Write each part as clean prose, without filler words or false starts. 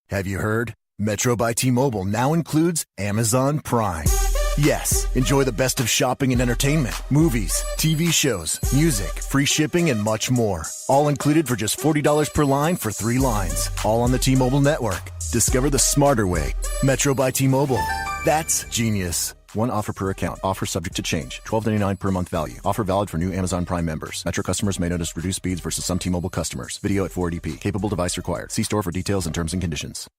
Have you heard? Metro by T-Mobile now includes Amazon Prime. Yes, enjoy the best of shopping and entertainment, movies, TV shows, music, free shipping, and much more. All included for just $40 per line for 3 lines. All on the T-Mobile network. Discover the smarter way. Metro by T-Mobile. That's genius. One offer per account. Offer subject to change. $12.99 per month value. Offer valid for new Amazon Prime members. Metro customers may notice reduced speeds versus some T-Mobile customers. Video at 480p. Capable device required. See store for details and terms and conditions.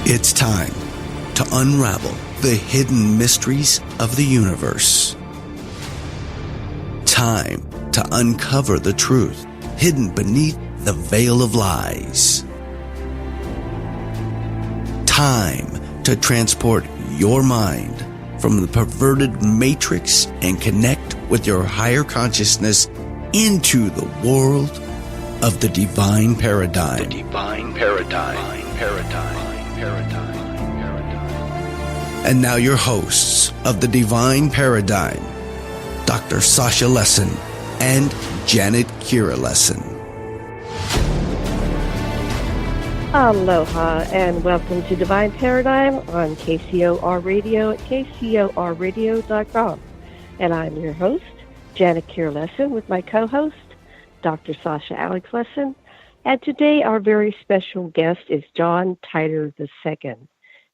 It's time to unravel the hidden mysteries of the universe. Time to uncover the truth hidden beneath the veil of lies. Time to transport your mind from the perverted matrix and connect with your higher consciousness into the world of the divine paradigm. The divine paradigm. And now your hosts of the Divine Paradigm, Dr. Sasha Lessin and Janet Kira Lessin. Aloha and welcome to Divine Paradigm on KCOR Radio at kcorradio.com. And I'm your host, Janet Kira Lessin, with my co-host, Dr. Sasha Alex Lessin. And today our very special guest is John Titor II.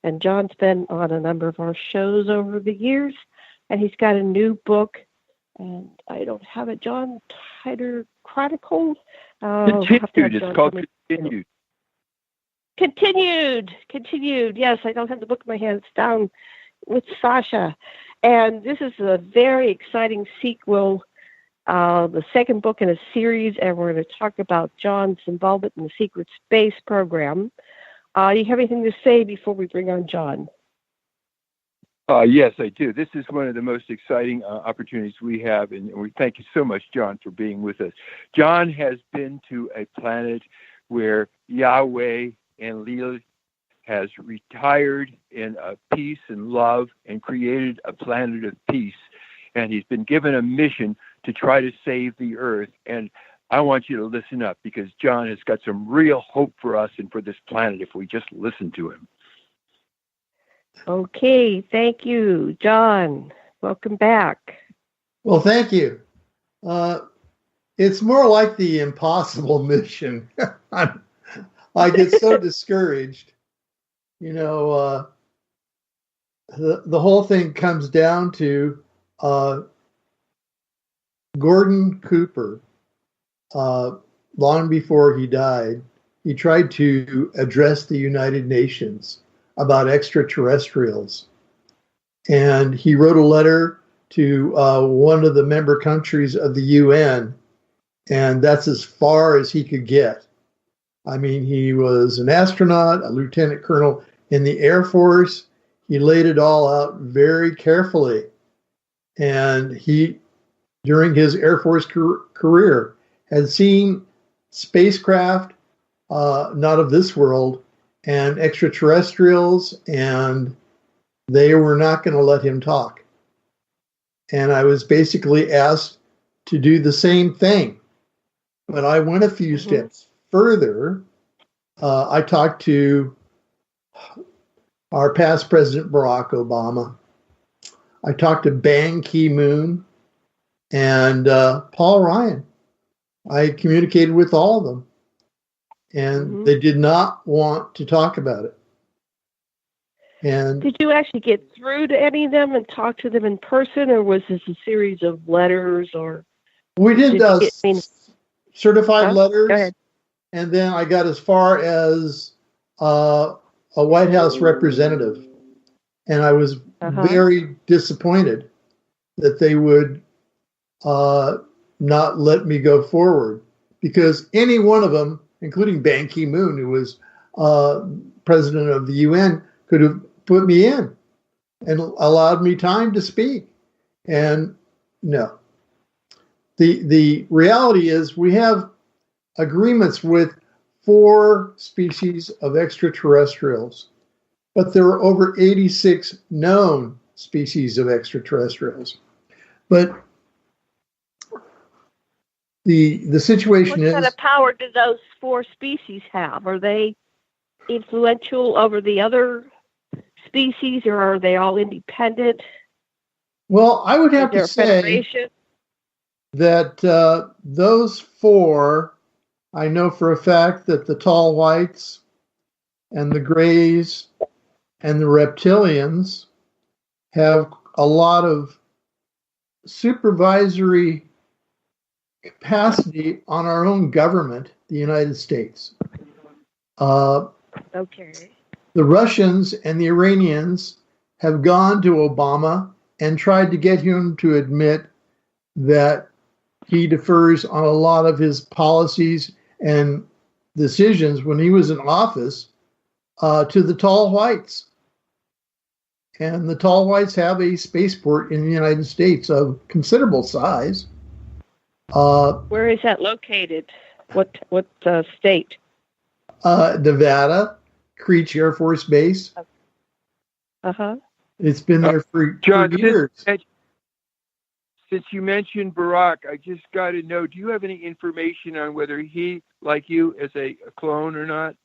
And John's been on a number of our shows over the years, and he's got a new book, and I don't have it, John Titor Chronicles. Continued. It's called Continued. Continued. Yes, I don't have the book in my hand. It's down with Sasha. And this is a very exciting sequel, the second book in a series, and we're going to talk about John's involvement in the secret space program. You have anything to say before we bring on John? Yes, I do. This is one of the most exciting opportunities we have, and we thank you so much, John, for being with us. John has been to a planet where Yahweh and Lila has retired in peace and love and created a planet of peace, and he's been given a mission to try to save the Earth. And I want you to listen up, because John has got some real hope for us and for this planet if we just listen to him. Okay, thank you, John. Welcome back. Well, thank you. It's more like the impossible mission. I get so discouraged. You know, the whole thing comes down to Gordon Cooper. Long before he died, he tried to address the United Nations about extraterrestrials. And he wrote a letter to one of the member countries of the UN, and that's as far as he could get. I mean, he was an astronaut, a lieutenant colonel in the Air Force. He laid it all out very carefully. And he, during his Air Force career, had seen spacecraft, not of this world, and extraterrestrials, and they were not going to let him talk. And I was basically asked to do the same thing. But I went a few steps further. I talked to our past President Barack Obama. I talked to Ban Ki-moon and Paul Ryan. I communicated with all of them, and they did not want to talk about it. And did you actually get through to any of them and talk to them in person, or was this a series of letters? Or we did certified letters, go ahead. And then I got as far as a White House representative, and I was very disappointed that they would not let me go forward, because any one of them, including Ban Ki-moon, who was president of the UN, could have put me in and allowed me time to speak. And no. The reality is we have agreements with 4 species of extraterrestrials, but there are over 86 known species of extraterrestrials. But The situation What is, kind of power do those 4 species have? Are they influential over the other species, or are they all independent? well, I would Is have there to a say federation? that those 4, I know for a fact that the tall whites and the grays and the reptilians have a lot of supervisory capacity on our own government, the United States. Okay. The Russians and the Iranians have gone to Obama and tried to get him to admit that he defers on a lot of his policies and decisions when he was in office to the tall whites. And the tall whites have a spaceport in the United States of considerable size. Where is that located? What state? Nevada, Creech Air Force Base. Uh-huh. It's been there for John, years. Since you mentioned Barack, I just got to know, do you have any information on whether he, like you, is a clone or not?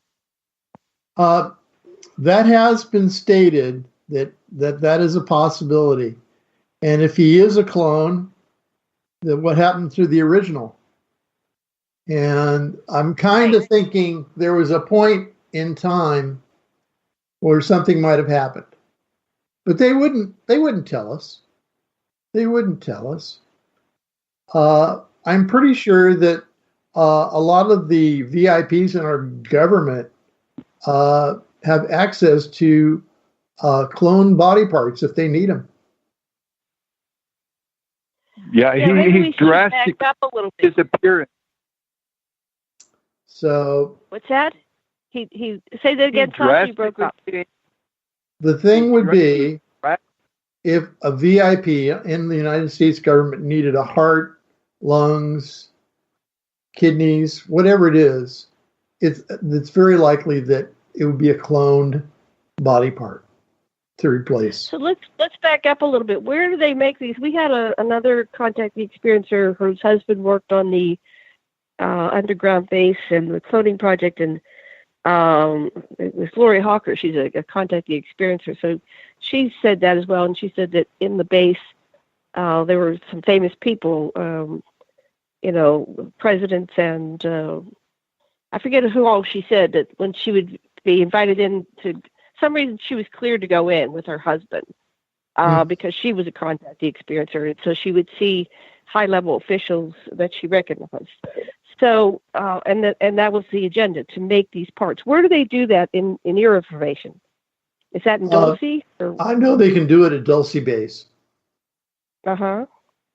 That has been stated that is a possibility. And if he is a clone, then what happened to the original? And I'm kind of thinking there was a point in time where something might have happened. But they wouldn't tell us. They wouldn't tell us. I'm pretty sure that a lot of the VIPs in our government have access to clone body parts if they need them. Yeah, he drastically back up a little bit. his appearance. So What's that? He say that again. Sash, you broke up. the thing would be, if a VIP in the United States government needed a heart, lungs, kidneys, whatever it is, it's very likely that it would be a cloned body part to replace. So let's back up a little bit. Where do they make these? We had another contact the experiencer whose husband worked on the underground base and the cloning project, and it was Lori Hawker. She's a contact the experiencer, so she said that as well. And she said that in the base there were some famous people, presidents, and I forget who all she said, that when she would be invited in, to some reason she was cleared to go in with her husband because she was a contact the experiencer, and so she would see high-level officials that she recognized. So, and that was the agenda, to make these parts. Where do they do that in your information? Is that in Dulce? I know they can do it at Dulce Base. Uh-huh.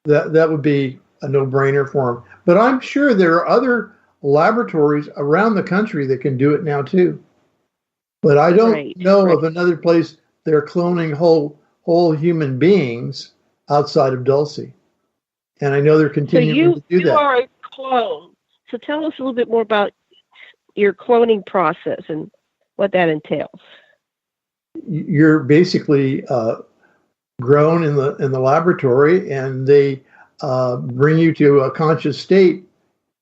That would be a no-brainer for them. But I'm sure there are other laboratories around the country that can do it now too. But I don't know of another place they're cloning whole human beings outside of Dulce. And I know they're continuing to do that. So you are a clone. So tell us a little bit more about your cloning process and what that entails. You're basically grown in the laboratory, and they bring you to a conscious state,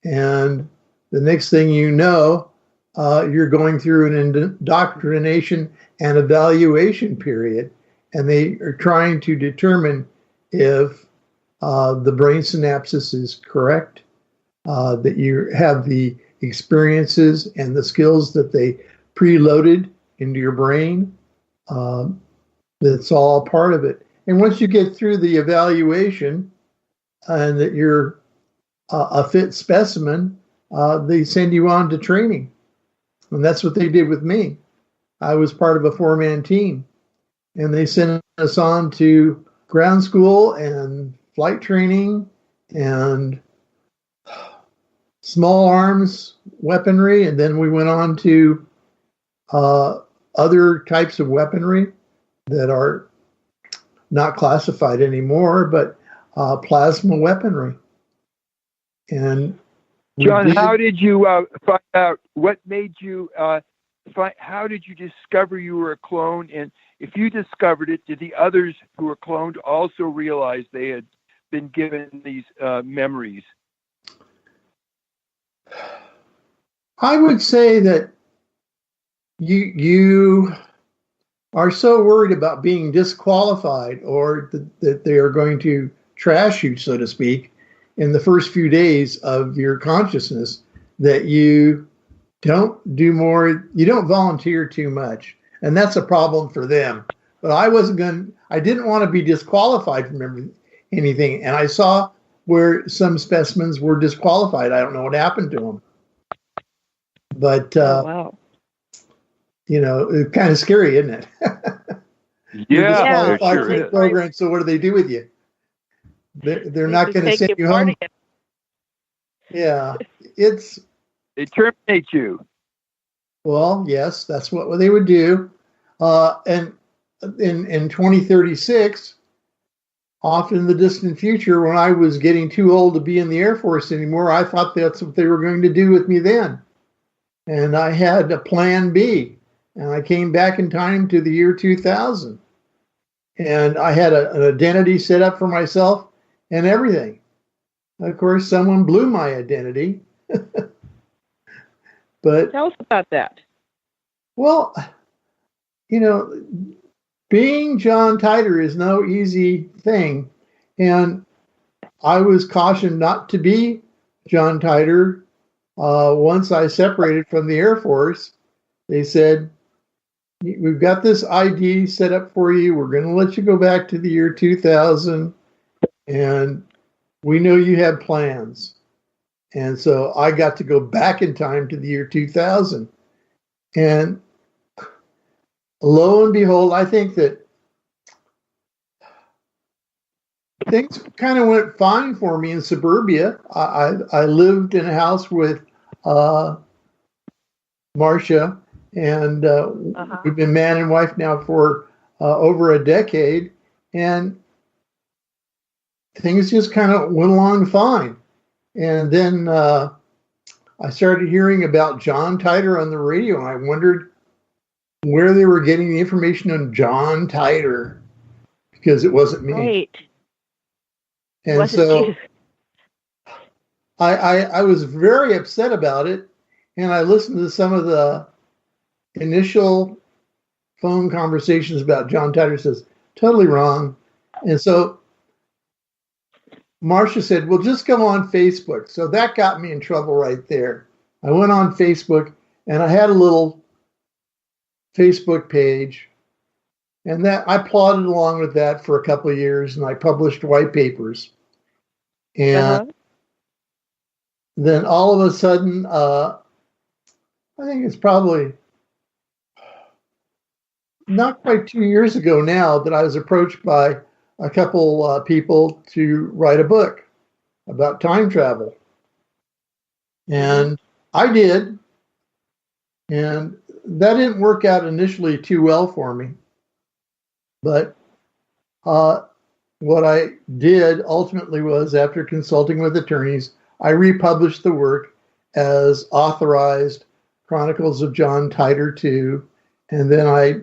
and the next thing you know, you're going through an indoctrination and evaluation period, and they are trying to determine if the brain synapses is correct, that you have the experiences and the skills that they preloaded into your brain. That's all part of it. And once you get through the evaluation and that you're a fit specimen, they send you on to training. And that's what they did with me. I was part of a 4-man team, and they sent us on to ground school and flight training and small arms weaponry. And then we went on to other types of weaponry that are not classified anymore, but plasma weaponry. And John, how did you find out? What made you how did you discover you were a clone? And if you discovered it, did the others who were cloned also realize they had been given these memories? I would say that you are so worried about being disqualified or that they are going to trash you, so to speak, in the first few days of your consciousness that you don't do more, you don't volunteer too much. And that's a problem for them. But I didn't want to be disqualified from anything. And I saw where some specimens were disqualified. I don't know what happened to them. But, wow. It's kind of scary, isn't it? Yeah, disqualified sure from the is. program. So what do they do with you? They're not going to send you home. Yeah, They terminate you. Well, yes, that's what they would do. And in 2036, off in the distant future, when I was getting too old to be in the Air Force anymore, I thought that's what they were going to do with me then. And I had a plan B. And I came back in time to the year 2000. And I had an identity set up for myself and everything. Of course, someone blew my identity. But Tell us about that. well, being John Titor is no easy thing. And I was cautioned not to be John Titor. Once I separated from the Air Force, they said, we've got this ID set up for you. We're going to let you go back to the year 2000. And we know you have plans. And so I got to go back in time to the year 2000. And lo and behold, I think that things kind of went fine for me in suburbia. I lived in a house with Marcia, and we've been man and wife now for over a decade. And things just kind of went along fine. And then I started hearing about John Titor on the radio, and I wondered where they were getting the information on John Titor, because it wasn't me. Right. And wasn't so you. I was very upset about it, and I listened to some of the initial phone conversations about John Titor. Says totally wrong. And so Marcia said, well, just go on Facebook. So that got me in trouble right there. I went on Facebook, and I had a little Facebook page, and that I plodded along with that for a couple of years, and I published white papers. And then all of a sudden, I think it's probably not quite 2 years ago now that I was approached by a couple people to write a book about time travel. And I did. And that didn't work out initially too well for me. But what I did ultimately was, after consulting with attorneys, I republished the work as authorized Chronicles of John Titor II. And then I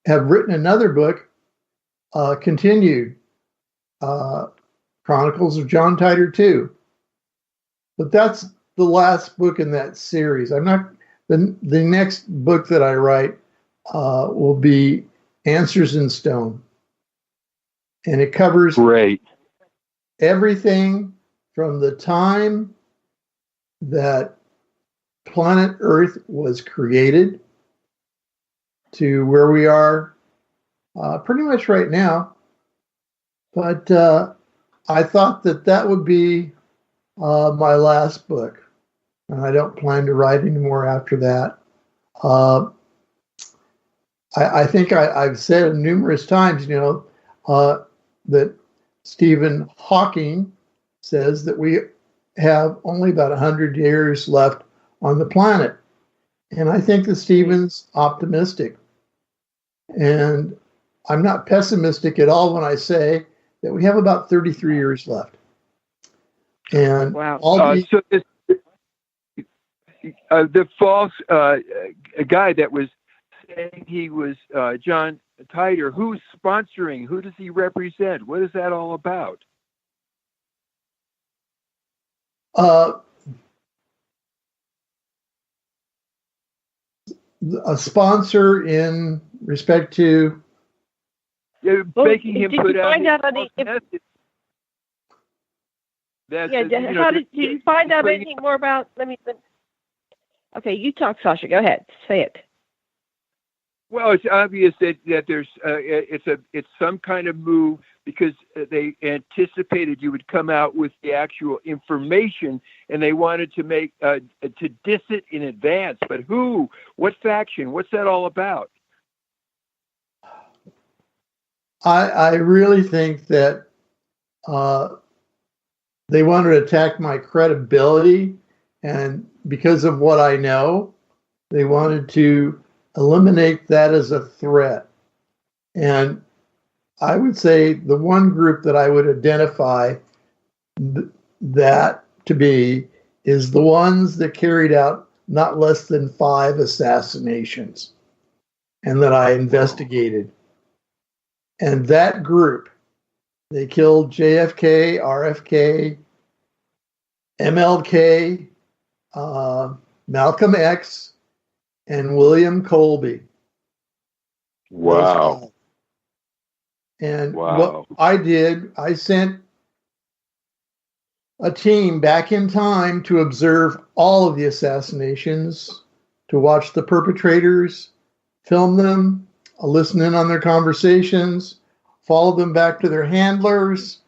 have written another book, continued Chronicles of John Titor II. But that's the last book in that series. I'm not the next book that I write will be Answers in Stone, and it covers everything from the time that planet Earth was created to where we are pretty much right now. But I thought that would be my last book, and I don't plan to write anymore after that. I think I've said numerous times, that Stephen Hawking says that we have only about 100 years left on the planet. And I think that Stephen's optimistic. And I'm not pessimistic at all when I say that we have about 33 years left. And so the false guy that was saying he was John Titor, who's sponsoring? Who does he represent? What is that all about? a sponsor in respect to? Making him did put you out find his out any? message. How did you find out anything more about? Okay, you talk, Sasha. Go ahead. Say it. Well, it's obvious that there's it's some kind of move because they anticipated you would come out with the actual information, and they wanted to make to diss it in advance. But who? What faction? What's that all about? I really think that they wanted to attack my credibility, and because of what I know, they wanted to eliminate that as a threat. And I would say the one group that I would identify that to be is the ones that carried out not less than 5 assassinations and that I investigated. And that group, they killed JFK, RFK, MLK, Malcolm X, and William Colby. Wow. And what I did, I sent a team back in time to observe all of the assassinations, to watch the perpetrators, film them, listen in on their conversations, follow them back to their handlers,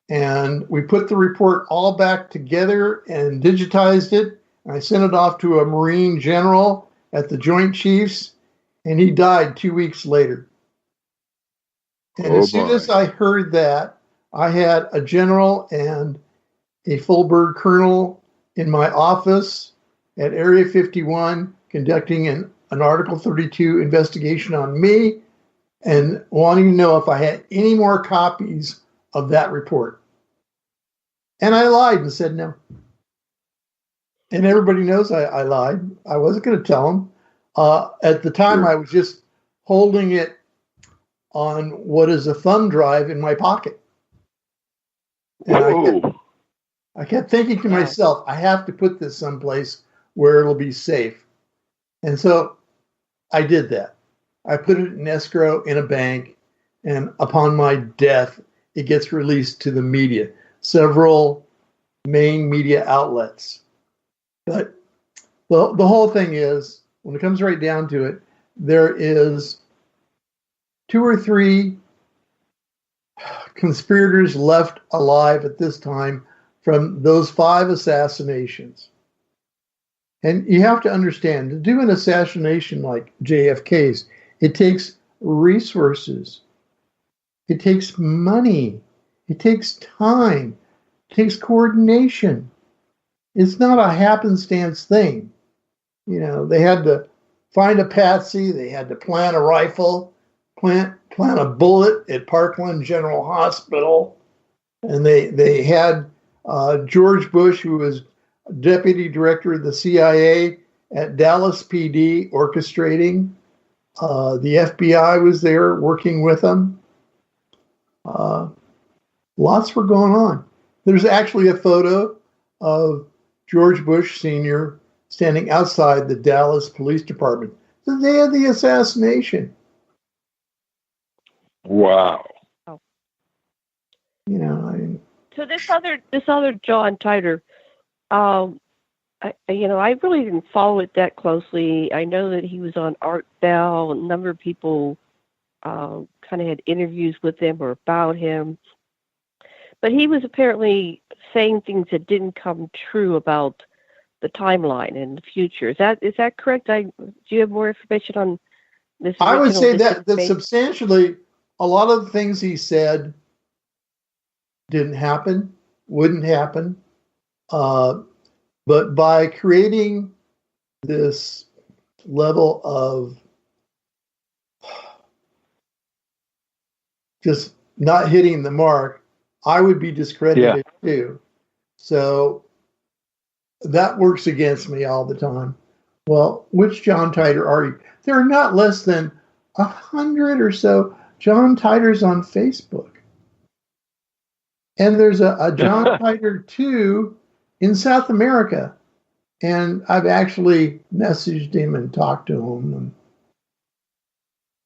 and we put the report all back together and digitized it. I sent it off to a Marine general at the Joint Chiefs, and he died 2 weeks later. And as soon as I heard that, I had a general and a full bird colonel in my office at Area 51 conducting an Article 32 investigation on me and wanting to know if I had any more copies of that report. And I lied and said no. And everybody knows I lied. I wasn't going to tell them. At the time, Sure. I was just holding it on what is a thumb drive in my pocket. And I kept thinking to myself, I have to put this someplace where it'll be safe. And so I did that. I put it in escrow in a bank, and upon my death, it gets released to the media, several main media outlets. But the whole thing is, when it comes right down to it, there is 2 or 3 conspirators left alive at this time from those 5 assassinations. And you have to understand, to do an assassination like JFK's, it takes resources, it takes money, it takes time, it takes coordination. It's not a happenstance thing. You know, they had to find a patsy, they had to plant a rifle, plant a bullet at Parkland General Hospital, and they had George Bush, who was deputy director of the CIA at Dallas PD, orchestrating. The FBI was there working with them. Lots were going on. There's actually a photo of George Bush Sr. standing outside the Dallas Police Department the day of the assassination. Wow. You know, I mean, So this other John Titor, I really didn't follow it that closely. I know that he was on Art Bell. A number of people kind of had interviews with him or about him. But he was apparently saying things that didn't come true about the timeline and the future. Is that correct? Do you have more information on this? I would say that disinformation? substantially a lot of the things he said didn't happen, wouldn't happen. But by creating this level of just not hitting the mark, I would be discredited too. So that works against me all the time. Well, which John Titor are you? There are not less than 100 or so John Titors on Facebook. And there's a John Titor 2 in South America. And I've actually messaged him and talked to him. And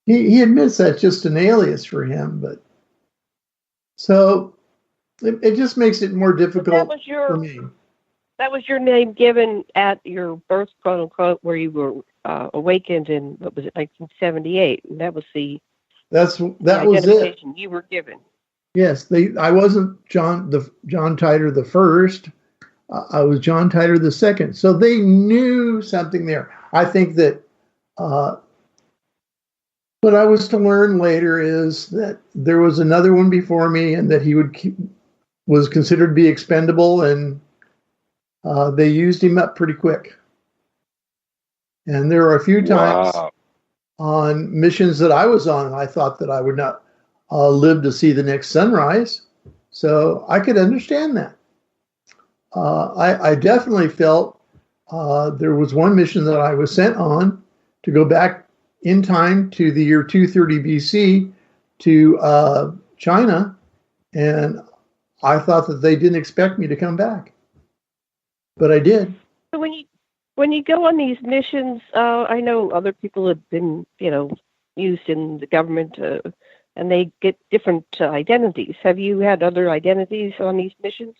he admits that's just an alias for him, but so it just makes it more difficult for me. That was your name given at your birth, quote unquote, where you were awakened in, what was it, 1978, and that was the identification you were given. Yes, I wasn't John Titor the first. I was John Titor the second. So they knew something there. I think that what I was to learn later is that there was another one before me, and that he was considered to be expendable, and they used him up pretty quick. And there were a few times on missions that I was on, and I thought that I would not live to see the next sunrise. So I could understand that. I definitely felt there was one mission that I was sent on to go back in time to the year 230 BC to China, and I thought that they didn't expect me to come back, but I did. So when you go on these missions, I know other people have been, used in the government, and they get different identities. Have you had other identities on these missions?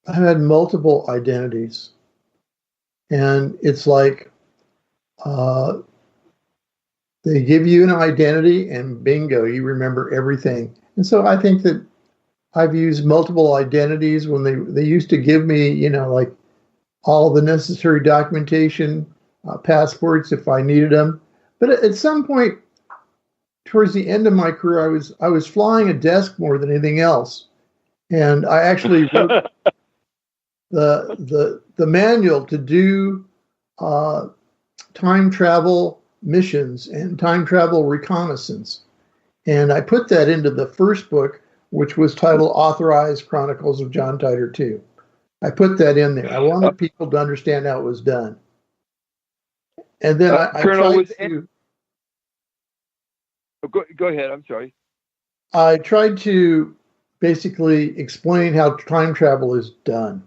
I had multiple identities, and it's like they give you an identity, and bingo, you remember everything. And so I think that I've used multiple identities when they used to give me, like all the necessary documentation, passports if I needed them. But at some point, towards the end of my career, I was flying a desk more than anything else, and I actually wrote the manual to do time travel missions and time travel reconnaissance, and I put that into the first book, which was titled Authorized Chronicles of John Titor II. I put that in there. I wanted people to understand how it was done. And then I tried to... Go ahead, I'm sorry. I tried to basically explain how time travel is done.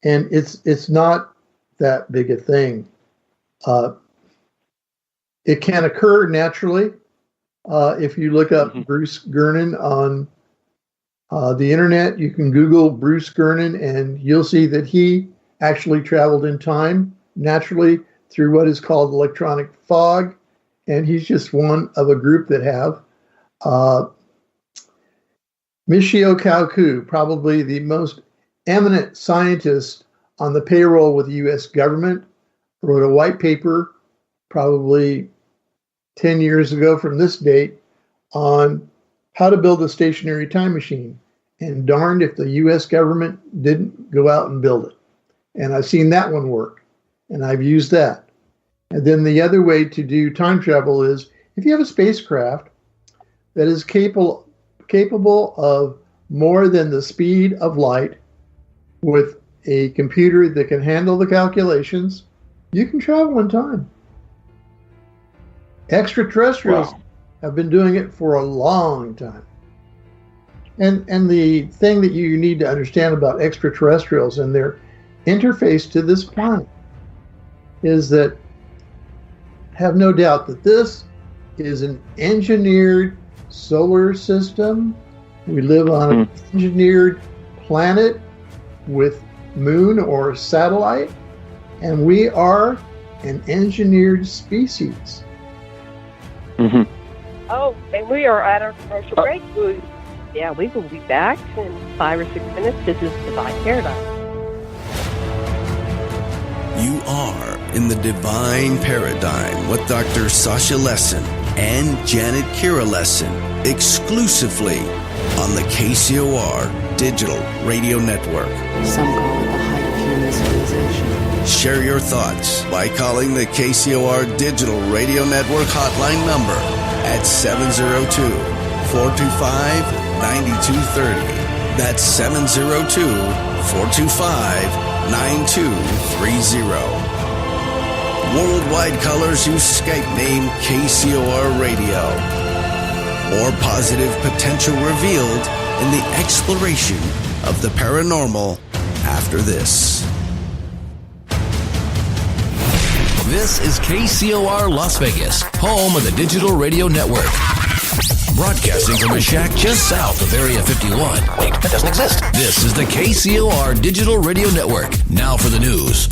And it's not that big a thing. It can occur naturally. If you look up Bruce Gernon on the internet, you can Google Bruce Gernon, and you'll see that he actually traveled in time naturally through what is called electronic fog, and he's just one of a group that have. Michio Kaku, probably the most eminent scientist on the payroll with the U.S. government, wrote a white paper probably 10 years ago from this date on how to build a stationary time machine. And darned if the U.S. government didn't go out and build it. And I've seen that one work, and I've used that. And then the other way to do time travel is if you have a spacecraft that is capable of more than the speed of light with a computer that can handle the calculations, you can travel in time. Extraterrestrials have been doing it for a long time. And the thing that you need to understand about extraterrestrials and their interface to this planet is that have no doubt that this is an engineered solar system. We live on an engineered planet with moon or satellite, and we are an engineered species. Oh, and we are at our commercial break. Yeah, we will be back in 5 or 6 minutes. This is Divine Paradigm. You are in the Divine Paradigm with Dr. Sasha Lessin and Janet Kira Lessin, exclusively on the KCOR Digital Radio Network. Some call it the height of human civilization. Share your thoughts by calling the KCOR Digital Radio Network hotline number at 702-425-9230. That's 702-425-9230. Worldwide colors use Skype name KCOR Radio. More positive potential revealed in the exploration of the paranormal after this. This is KCOR Las Vegas, home of the Digital Radio Network. Broadcasting from a shack just south of Area 51. Wait, that doesn't exist. This is the KCOR Digital Radio Network. Now for the news.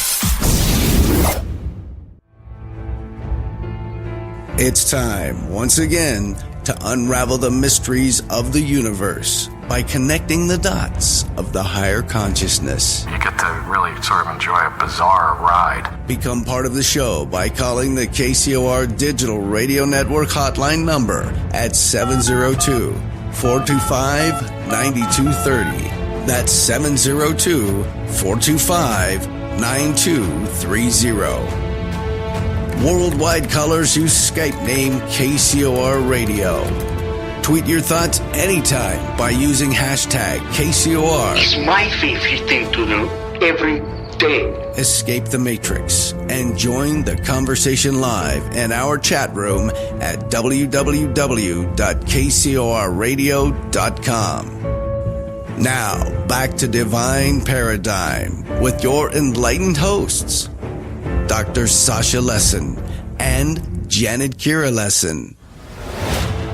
It's time, once again, to unravel the mysteries of the universe by connecting the dots of the higher consciousness. You get to really sort of enjoy a bizarre ride. Become part of the show by calling the KCOR Digital Radio Network hotline number at 702-425-9230. That's 702-425-9230. Worldwide callers use Skype name KCOR Radio. Tweet your thoughts anytime by using hashtag KCOR. It's my favorite thing to do every day. Escape the Matrix and join the conversation live in our chat room at www.kcorradio.com. Now, back to Divine Paradigm with your enlightened hosts, Dr. Sasha Lessin and Janet Kira Lessin.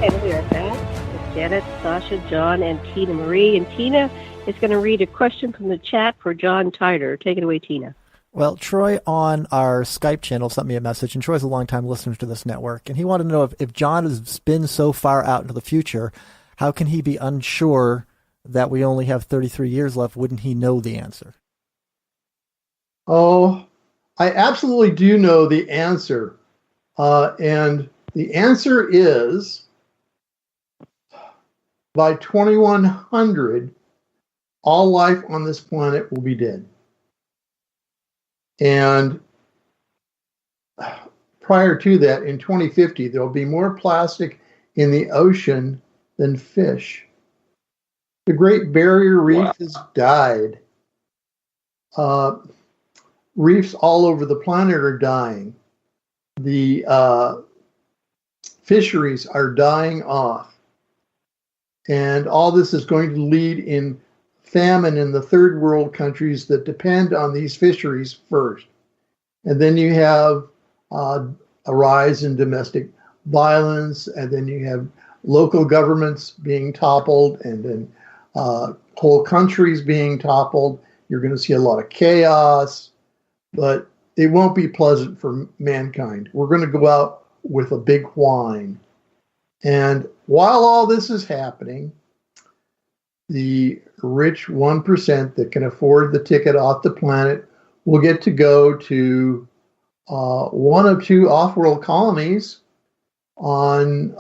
And we are back with Janet, Sasha, John, and Tina Marie. And Tina is going to read a question from the chat for John Titor. Take it away, Tina. Well, Troy on our Skype channel sent me a message, and Troy's a longtime listener to this network, and he wanted to know if John has been so far out into the future, how can he be unsure that we only have 33 years left? Wouldn't he know the answer? Oh, I absolutely do know the answer. And the answer is, by 2100, all life on this planet will be dead. And prior to that, in 2050, there will be more plastic in the ocean than fish. The Great Barrier Reef has died. Reefs all over the planet are dying. The fisheries are dying off. And all this is going to lead in famine in the third world countries that depend on these fisheries first. And then you have a rise in domestic violence, and then you have local governments being toppled, and then whole countries being toppled. You're going to see a lot of chaos, but it won't be pleasant for mankind. We're going to go out with a big whine. And while all this is happening, the rich 1% that can afford the ticket off the planet will get to go to one of two off-world colonies on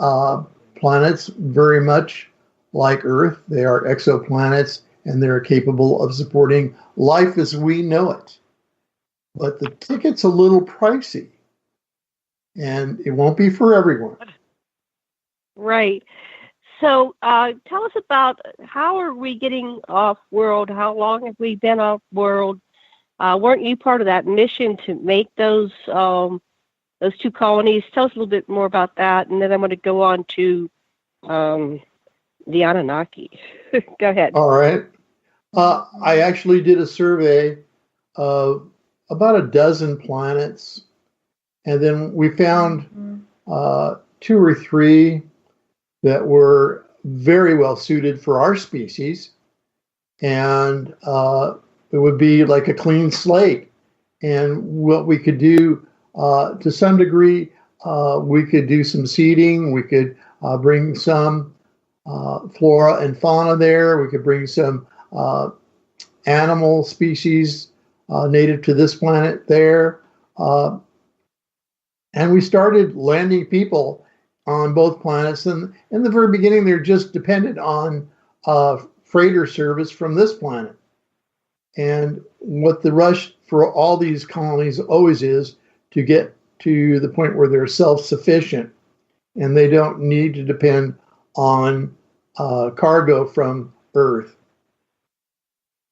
planets very much like Earth. They are exoplanets, and they're capable of supporting life as we know it. But the ticket's a little pricey, and it won't be for everyone. Right. So tell us about how are we getting off-world? How long have we been off-world? Weren't you part of that mission to make those two colonies? Tell us a little bit more about that, and then I'm going to go on to the Anunnaki. Go ahead. All right. I actually did a survey of about a dozen planets, and then we found 2 or 3 that were very well suited for our species, and it would be like a clean slate. And what we could do, to some degree, we could do some seeding. We could bring some flora and fauna there. We could bring some animal species native to this planet there. And we started landing people on both planets. And in the very beginning, they're just dependent on freighter service from this planet. And what the rush for all these colonies always is to get to the point where they're self-sufficient and they don't need to depend on cargo from Earth.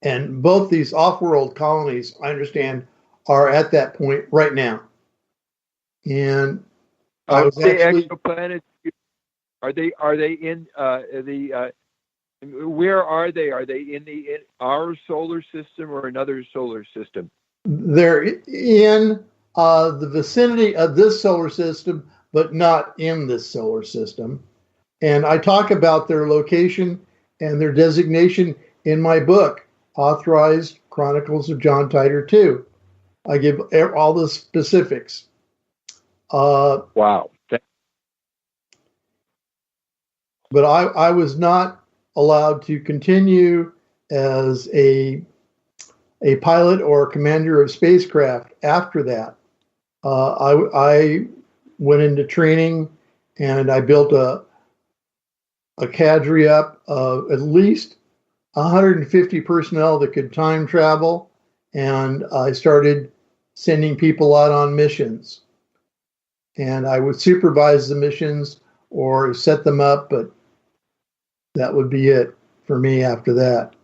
And both these off-world colonies, I understand, are at that point right now. And I was actually, exoplanets. Are they in the? Where are they? Are they in our solar system or another solar system? They're in the vicinity of this solar system, but not in this solar system. And I talk about their location and their designation in my book, Authorized Chronicles of John Titor II. I give all the specifics. Wow. But I was not allowed to continue as a pilot or commander of spacecraft after that. I went into training, and I built a cadre up of at least 150 personnel that could time travel, and I started sending people out on missions. And I would supervise the missions or set them up, but that would be it for me after that.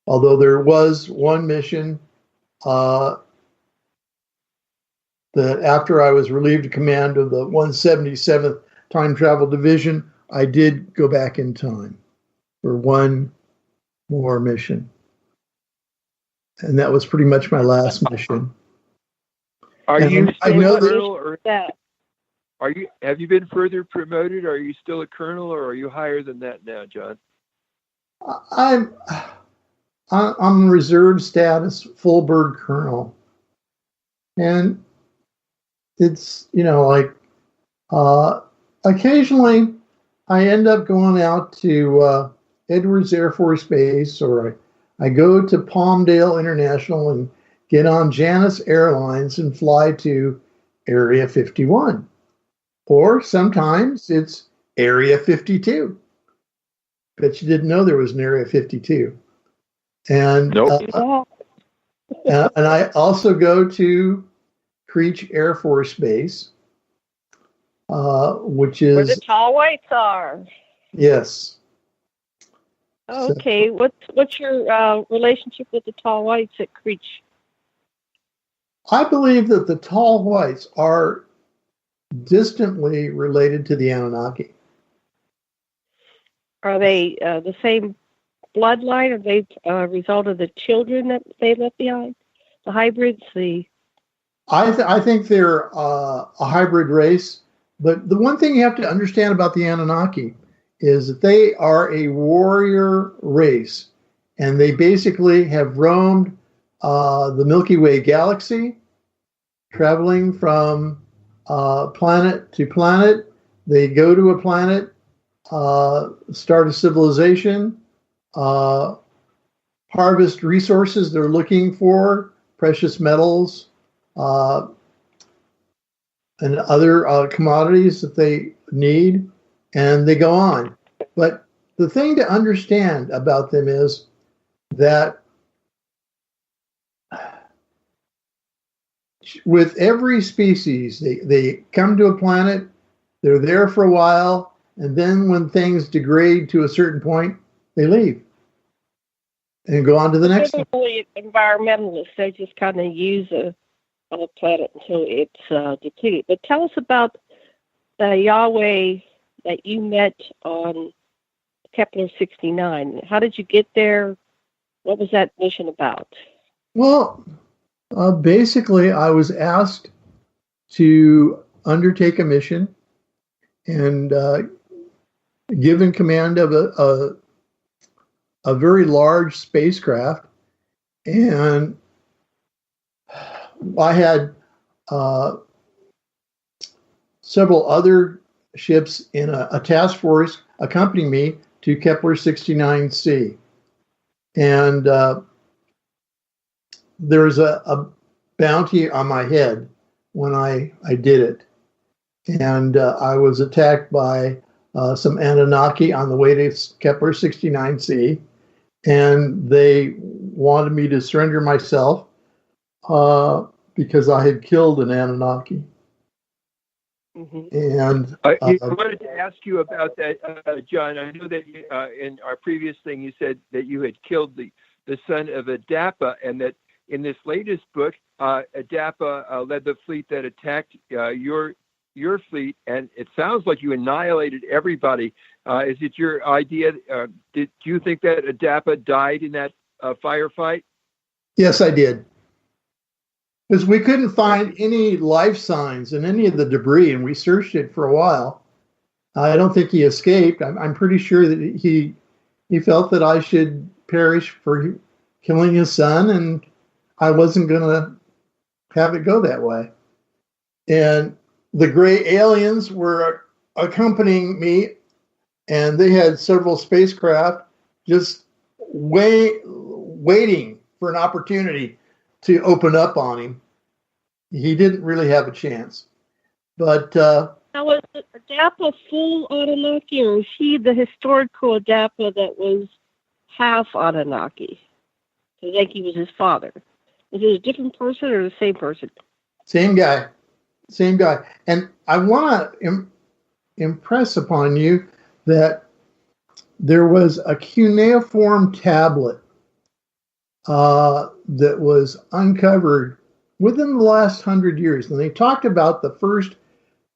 Although there was one mission that after I was relieved of command of the 177th Time Travel Division, I did go back in time for one more mission. And that was pretty much my last mission. Are and you I still know a that, colonel, or have you been further promoted? Are you still a colonel, or are you higher than that now, John? I'm reserve status, full bird colonel. And it's, occasionally I end up going out to Edwards Air Force Base, or I go to Palmdale International and get on Janus Airlines and fly to Area 51. Or sometimes it's Area 52. Bet you didn't know there was an Area 52. And, nope. And I also go to Creech Air Force Base, which is... Where the tall whites are. Yes. Okay. So, what's your relationship with the tall whites at Creech? I believe that the tall whites are distantly related to the Anunnaki. Are they the same bloodline? Are they a result of the children that they left behind? The hybrids? I think they're a hybrid race. But the one thing you have to understand about the Anunnaki is that they are a warrior race. And they basically have roamed the Milky Way galaxy, traveling from planet to planet. They go to a planet, start a civilization, harvest resources they're looking for, precious metals, and other commodities that they need, and they go on. But the thing to understand about them is that with every species, they come to a planet, they're there for a while, and then when things degrade to a certain point, they leave and go on to the next one. They're really environmentalists. They just kind of use a planet until it's depleted. But tell us about the Yahweh that you met on Kepler 69. How did you get there? What was that mission about? Well, basically, I was asked to undertake a mission and given command of a very large spacecraft. And I had several other ships in a task force accompanying me to Kepler 69c. And there was a bounty on my head when I did it. And I was attacked by some Anunnaki on the way to Kepler 69c. And they wanted me to surrender myself because I had killed an Anunnaki. Mm-hmm. And I wanted to ask you about that, John. I know that in our previous thing you said that you had killed the son of Adapa, and that in this latest book, Adapa led the fleet that attacked your fleet, and it sounds like you annihilated everybody. Is it your idea? Do you think that Adapa died in that firefight? Yes, I did. Because we couldn't find any life signs in any of the debris, and we searched it for a while. I don't think he escaped. I'm pretty sure that he felt that I should perish for killing his son, and I wasn't going to have it go that way. And the gray aliens were accompanying me, and they had several spacecraft just waiting for an opportunity to open up on him. He didn't really have a chance. But now, was Adapa full Anunnaki, or was he the historical Adapa that was half Anunnaki? I think he was his father. Is it a different person or the same person? Same guy. And I want to impress upon you that there was a cuneiform tablet that was uncovered within the last 100 years. And they talked about the first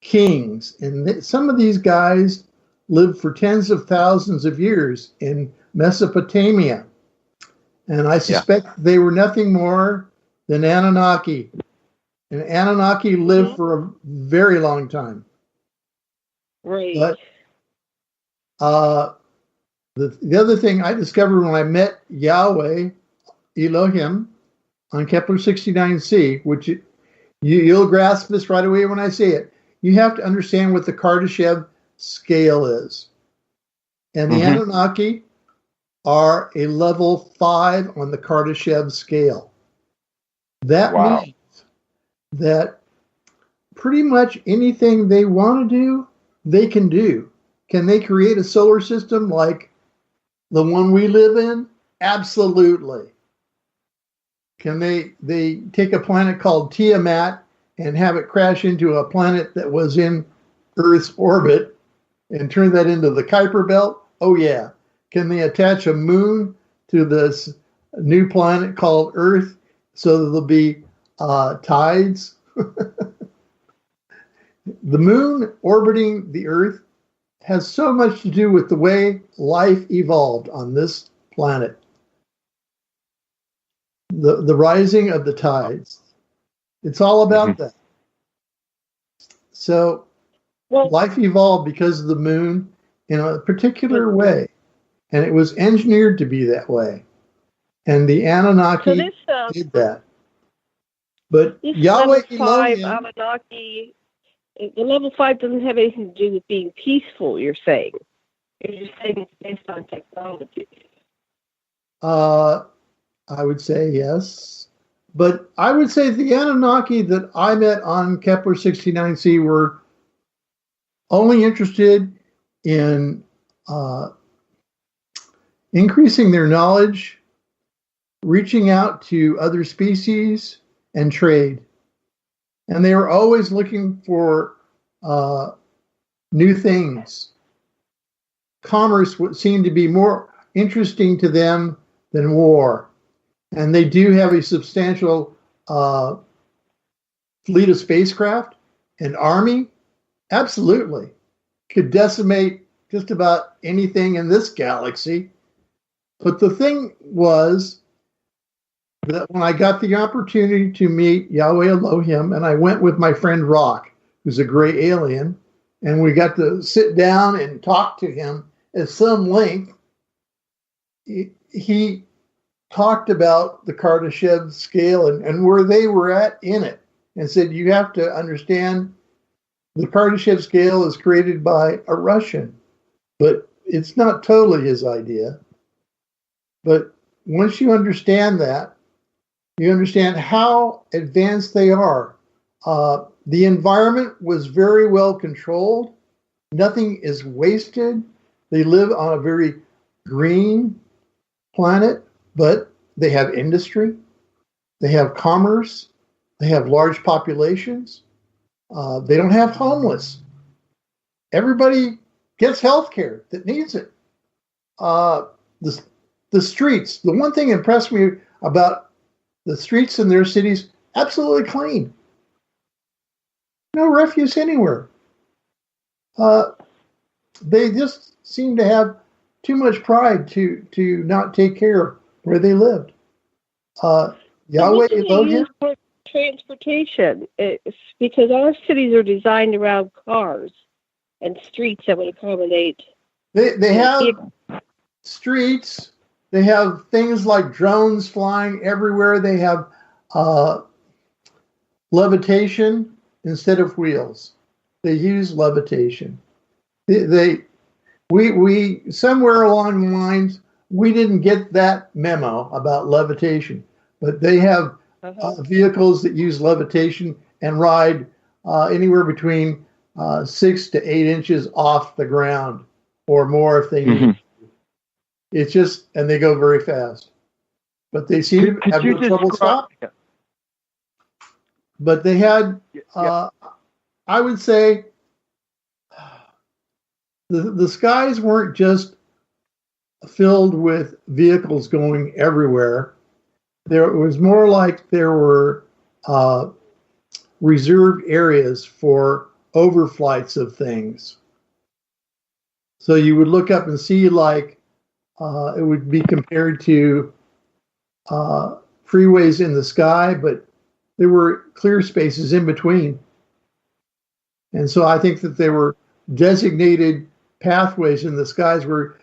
kings. And some of these guys lived for tens of thousands of years in Mesopotamia. And I suspect they were nothing more than Anunnaki. And Anunnaki lived for a very long time. Right. But the other thing I discovered when I met Yahweh, Elohim, on Kepler 69c, which you'll grasp this right away when I say it. You have to understand what the Kardashev scale is. And the Anunnaki are a level 5 on the Kardashev scale. That means that pretty much anything they want to do, they can do. Can they create a solar system like the one we live in? Absolutely. Can they take a planet called Tiamat and have it crash into a planet that was in Earth's orbit and turn that into the Kuiper Belt? Oh, yeah. Can they attach a moon to this new planet called Earth so that there'll be tides? The moon orbiting the Earth has so much to do with the way life evolved on this planet. The rising of the tides. It's all about that. So life evolved because of the moon in a particular way. And it was engineered to be that way. And the Anunnaki did that. But Yahweh Elohim, Anunnaki, the level 5 doesn't have anything to do with being peaceful, you're saying. You're just saying it's based on technology. I would say yes. But I would say the Anunnaki that I met on Kepler 69c were only interested in increasing their knowledge, reaching out to other species, and trade. And they were always looking for new things. Commerce would seem to be more interesting to them than war. And they do have a substantial fleet of spacecraft and army. Absolutely. Could decimate just about anything in this galaxy. But the thing was that when I got the opportunity to meet Yahweh Elohim, and I went with my friend Rock, who's a gray alien, and we got to sit down and talk to him at some length, he talked about the Kardashev scale and where they were at in it, and said, you have to understand the Kardashev scale is created by a Russian, but it's not totally his idea. But once you understand that, you understand how advanced they are. The environment was very well controlled. Nothing is wasted. They live on a very green planet, but they have industry. They have commerce. They have large populations. They don't have homeless. Everybody gets health care that needs it. The streets, the one thing impressed me about the streets in their cities, absolutely clean. No refuse anywhere. They just seem to have too much pride to not take care of where they lived. Yahweh Elohim. transportation. It's because our cities are designed around cars and streets that would accommodate. They have streets. They have things like drones flying everywhere. They have levitation instead of wheels. They use levitation. We somewhere along the lines, we didn't get that memo about levitation, but they have vehicles that use levitation and ride anywhere between 6 to 8 inches off the ground or more if they need. It's just, and they go very fast, but they seem to have no trouble stopping. Yeah. But they had, I would say, the skies weren't just filled with vehicles going everywhere. There was more like there were reserved areas for overflights of things. So you would look up and see like it would be compared to freeways in the sky, but there were clear spaces in between. And so I think that there were designated pathways in the skies where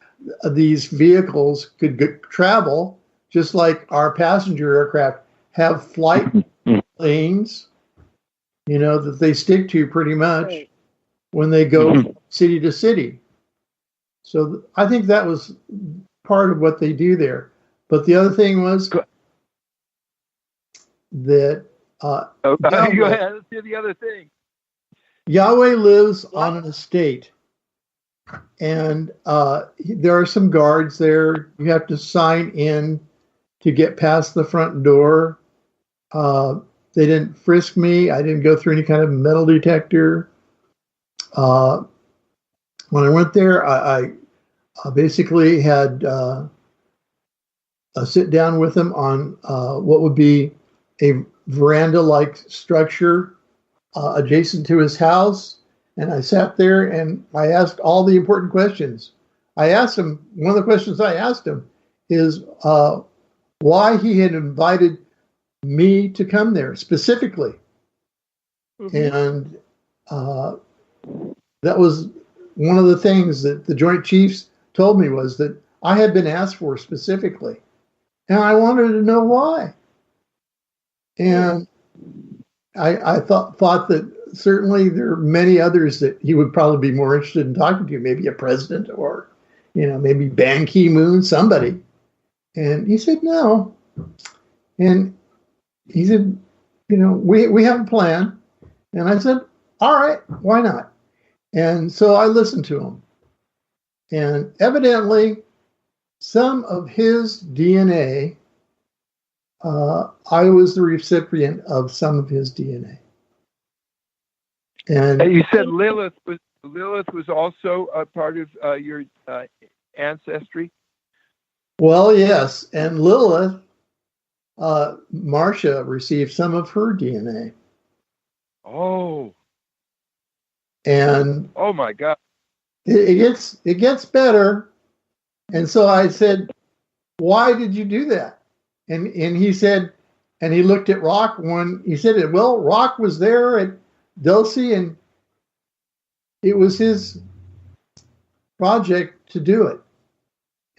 these vehicles could travel, just like our passenger aircraft have flight lanes, that they stick to pretty much when they go city to city. So I think that was part of what they do there. But the other thing was that go ahead. Let's do the other thing. Yahweh lives on an estate, and there are some guards there. You have to sign in to get past the front door. They didn't frisk me. I didn't go through any kind of metal detector. When I went there, I basically had a sit down with them on what would be a veranda-like structure adjacent to his house. And I sat there and I asked all the important questions. I asked him, one of the questions I asked him is why he had invited me to come there specifically. And that was one of the things that the Joint Chiefs told me, was that I had been asked for specifically. And I wanted to know why. And I thought that certainly there are many others that he would probably be more interested in talking to, maybe a president or, maybe Ban Ki-moon, somebody. And he said, no. And he said, we have a plan. And I said, all right, why not? And so I listened to him. And evidently, some of his DNA, I was the recipient of some of his DNA. And you said Lilith was also a part of your ancestry? Well, yes. And Lilith, Marcia received some of her DNA. Oh. And oh my God. It gets better. And so I said, why did you do that? And he said, and he looked at Rock he said, well, Rock was there at Dulce, and it was his project to do it.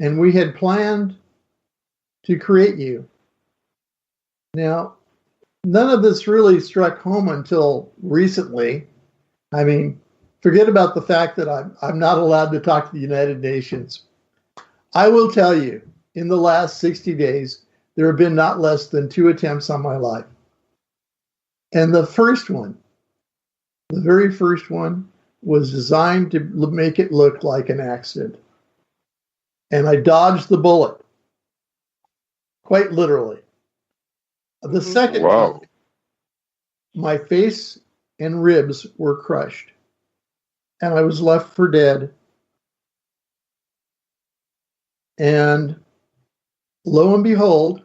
And we had planned to create you. Now, none of this really struck home until recently. I mean, forget about the fact that I'm not allowed to talk to the United Nations. I will tell you, in the last 60 days, there have been not less than 2 attempts on my life. And the very first one, was designed to make it look like an accident. And I dodged the bullet, quite literally. The second one, my face and ribs were crushed, and I was left for dead. And lo and behold,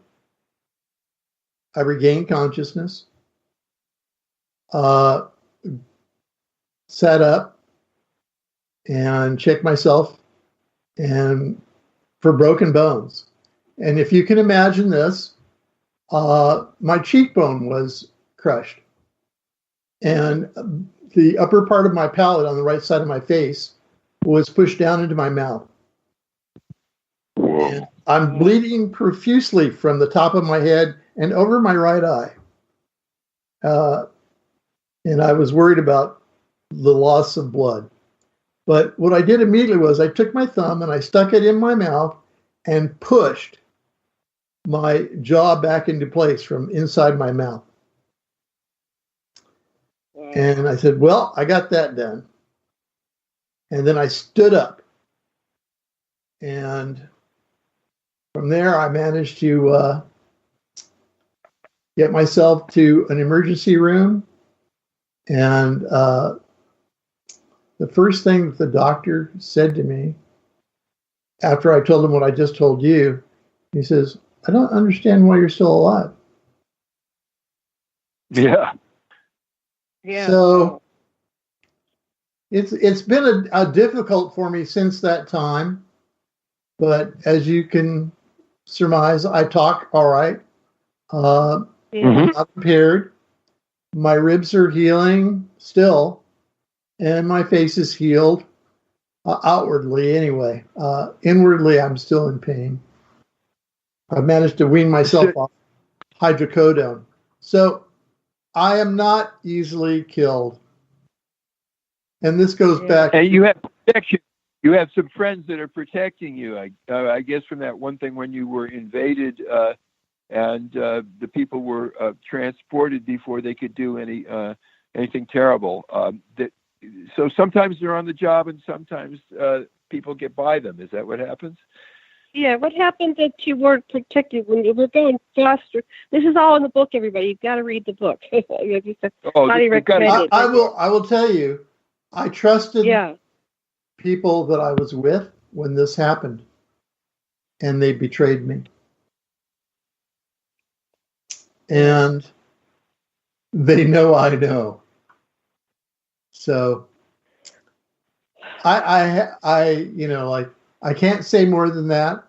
I regained consciousness, sat up and checked myself and for broken bones. And if you can imagine this, my cheekbone was crushed. And the upper part of my palate on the right side of my face was pushed down into my mouth. And I'm bleeding profusely from the top of my head and over my right eye. And I was worried about the loss of blood. But what I did immediately was I took my thumb and I stuck it in my mouth and pushed my jaw back into place from inside my mouth. And I said, well, I got that done. And then I stood up. And from there, I managed to get myself to an emergency room. And the first thing that the doctor said to me, after I told him what I just told you, he says, I don't understand why you're still alive. Yeah. So it's been a difficult for me since that time. But as you can surmise, I talk all right. I'm not impaired. My ribs are healing still, and my face is healed outwardly anyway. Inwardly, I'm still in pain. I've managed to wean myself off hydrocodone. So I am not easily killed. And this goes back. And you have protection. You have some friends that are protecting you. I guess from that one thing when you were invaded and the people were transported before they could do anything terrible. So sometimes they're on the job and sometimes people get by them. Is that what happens? Yeah, what happened that you weren't protected when you were going faster? This is all in the book, everybody. You've got to read the book. Highly recommended. I will tell you, I trusted people that I was with when this happened, and they betrayed me. And they know I know. So I can't say more than that.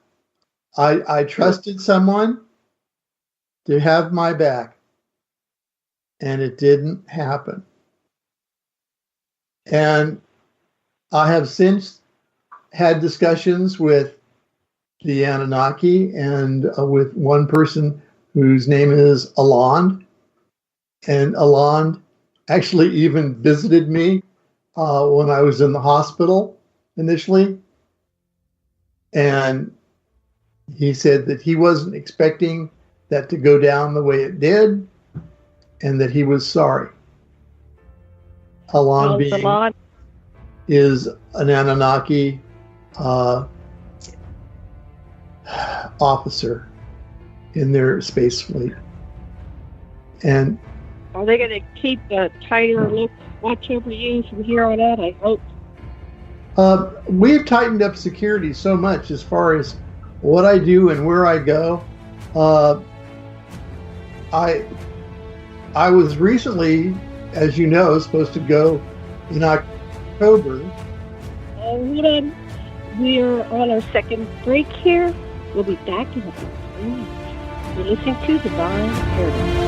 I trusted someone to have my back, and it didn't happen. And I have since had discussions with the Anunnaki and with one person whose name is Alond. And Alond actually even visited me when I was in the hospital initially. And he said that he wasn't expecting that to go down the way it did, and that he was sorry. Alond is an Anunnaki officer in their space fleet. And are they going to keep a tighter watch over you from here on out, I hope? We've tightened up security so much as far as what I do and where I go. I was recently, as you know, supposed to go in October. Hold on. We are on our second break here. We'll be back in about 3 minutes. You're listening to Divine Paradigm.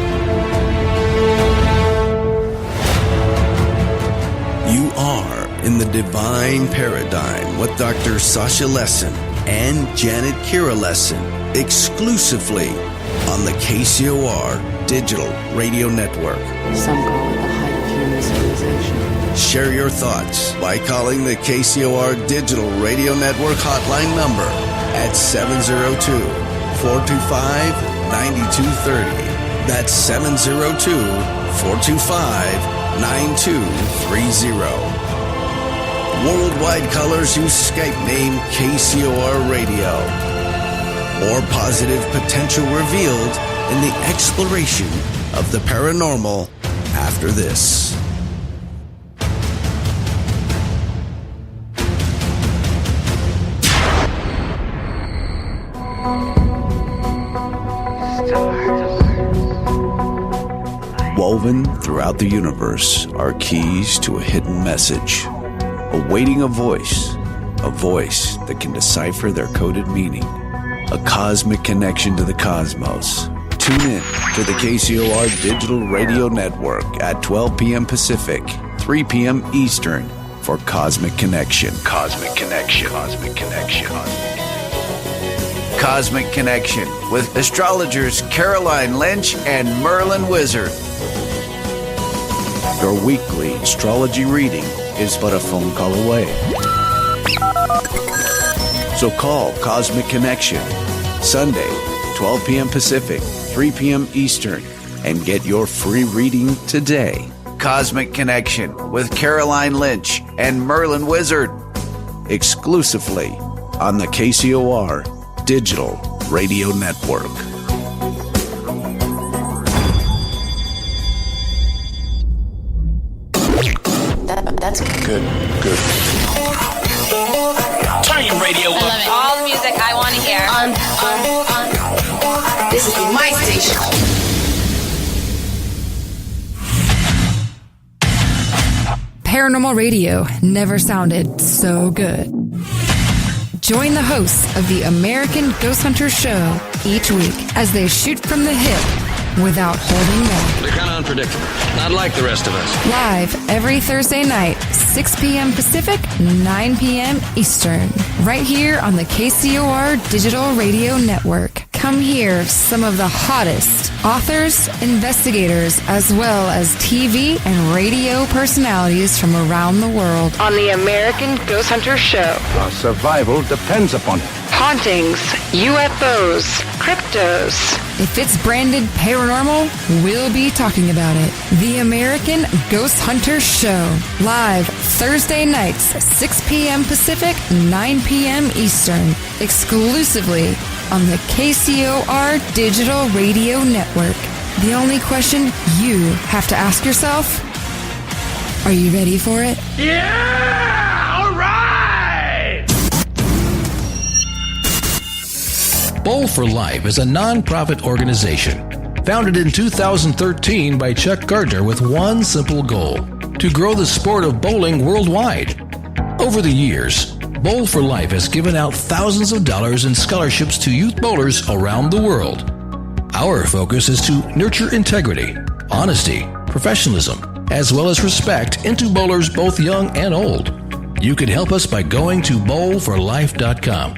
You are in the Divine Paradigm with Dr. Sasha Lessin and Janet Kira Lessin, exclusively on the KCOR Digital Radio Network. Some call it the height of human civilization. Share your thoughts by calling the KCOR Digital Radio Network hotline number at 702-425-9230. That's 702-425-9230. Worldwide callers use Skype name KCOR Radio. More positive potential revealed in the exploration of the paranormal after this. Woven throughout the universe are keys to a hidden message, awaiting a voice that can decipher their coded meaning, a cosmic connection to the cosmos, tune in to the KCOR Digital Radio Network at 12 p.m. Pacific, 3 p.m. Eastern for Cosmic Connection. Cosmic Connection. Cosmic Connection. Cosmic Connection with astrologers Caroline Lynch and Merlin Wizard. Your weekly astrology reading is but a phone call away. So call Cosmic Connection Sunday, 12 p.m. Pacific, 3 p.m. Eastern, and get your free reading today. Cosmic Connection with Caroline Lynch and Merlin Wizard, exclusively on the KCOR Digital Radio Network. That's good. Turn your radio up. All the music I want to hear. This is my station. Paranormal radio never sounded so good. Join the hosts of the American Ghost Hunter Show each week as they shoot from the hip without holding back. They're kind of unpredictable, not like the rest of us. Live every Thursday night, 6 p.m. Pacific, 9 p.m. Eastern, right here on the KCOR Digital Radio Network. Come hear some of the hottest authors, investigators, as well as TV and radio personalities from around the world On the American Ghost Hunter Show. Our survival depends upon it. Hauntings, UFOs, cryptos. If it's branded paranormal, we'll be talking about it. The American Ghost Hunter Show. Live Thursday nights, 6 p.m. Pacific, 9 p.m. Eastern. Exclusively on the KCOR Digital Radio Network. The only question you have to ask yourself, are you ready for it? Yeah! All right! Bowl for Life is a non-profit organization founded in 2013 by Chuck Gardner with one simple goal: to grow the sport of bowling worldwide. Over the years, Bowl for Life has given out thousands of dollars in scholarships to youth bowlers around the world. Our focus is to nurture integrity, honesty, professionalism, as well as respect into bowlers both young and old. You can help us by going to bowlforlife.com.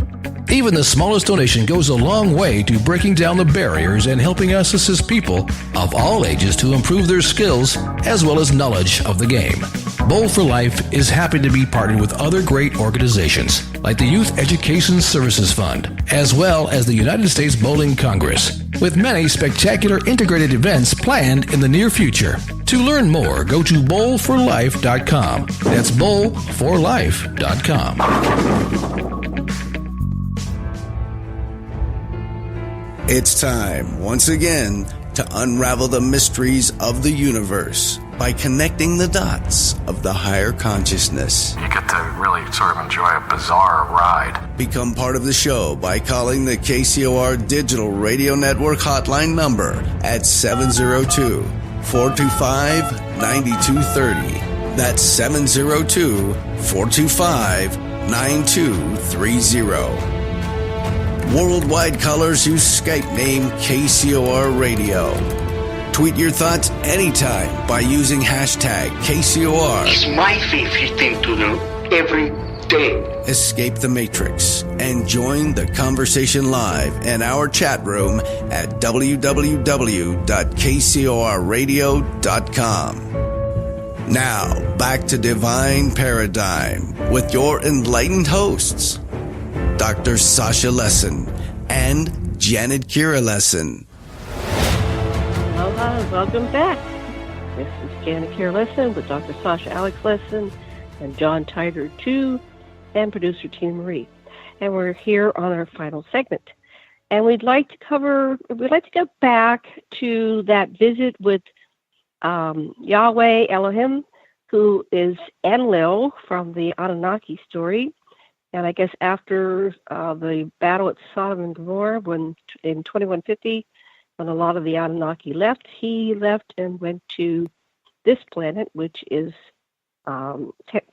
Even the smallest donation goes a long way to breaking down the barriers and helping us assist people of all ages to improve their skills as well as knowledge of the game. Bowl for Life is happy to be partnered with other great organizations like the Youth Education Services Fund, as well as the United States Bowling Congress, with many spectacular integrated events planned in the near future. To learn more, go to bowlforlife.com. That's bowlforlife.com. It's time, once again, to unravel the mysteries of the universe by connecting the dots of the higher consciousness. You get to really sort of enjoy a bizarre ride. Become part of the show by calling the KCOR Digital Radio Network hotline number at 702-425-9230. That's 702-425-9230. Worldwide callers use Skype name KCOR Radio. Tweet your thoughts anytime by using hashtag KCOR. It's my favorite thing to do every day. Escape the Matrix and join the conversation live in our chat room at www.kcorradio.com. Now, back to Divine Paradigm with your enlightened hosts, Dr. Sasha Lessin and Janet Kira Lessin. Aloha, welcome back. This is Janet Kira Lessin with Dr. Sasha Alex Lessin and John Titor too, and producer Tina Marie. And we're here on our final segment. And we'd like to go back to that visit with Yahweh Elohim, who is Enlil from the Anunnaki story. And I guess after the battle at Sodom and Gomorrah, when in 2150, when a lot of the Anunnaki left, he left and went to this planet, which is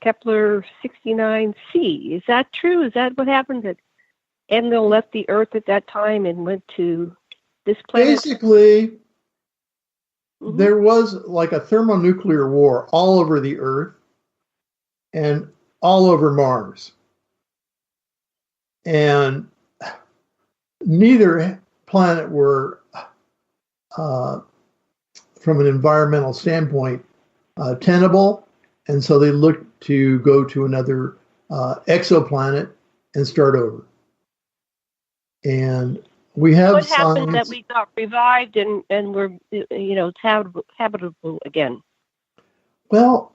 Kepler 69c. Is that true? Is that what happened? That Enlil left the Earth at that time and went to this planet? Basically, there was like a thermonuclear war all over the Earth and all over Mars. And neither planet were, from an environmental standpoint, tenable. And so they looked to go to another exoplanet and start over. And we have what happened that we got revived and we're, habitable again? Well,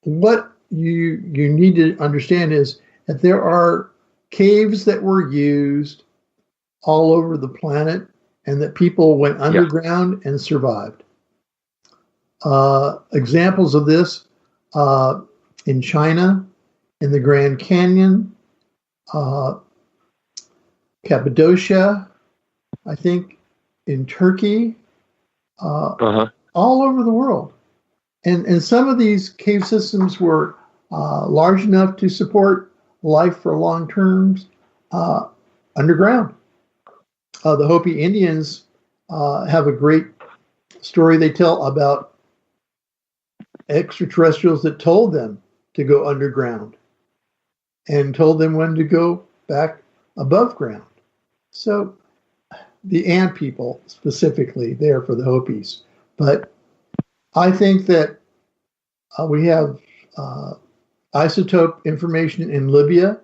what you need to understand is that there are caves that were used all over the planet and that people went underground and survived. Examples of this in China, in the Grand Canyon, Cappadocia, I think in Turkey, all over the world. And some of these cave systems were large enough to support life for long terms underground. The Hopi Indians have a great story they tell about extraterrestrials that told them to go underground and told them when to go back above ground. So the ant people specifically there for the Hopis. But I think that we have isotope information in Libya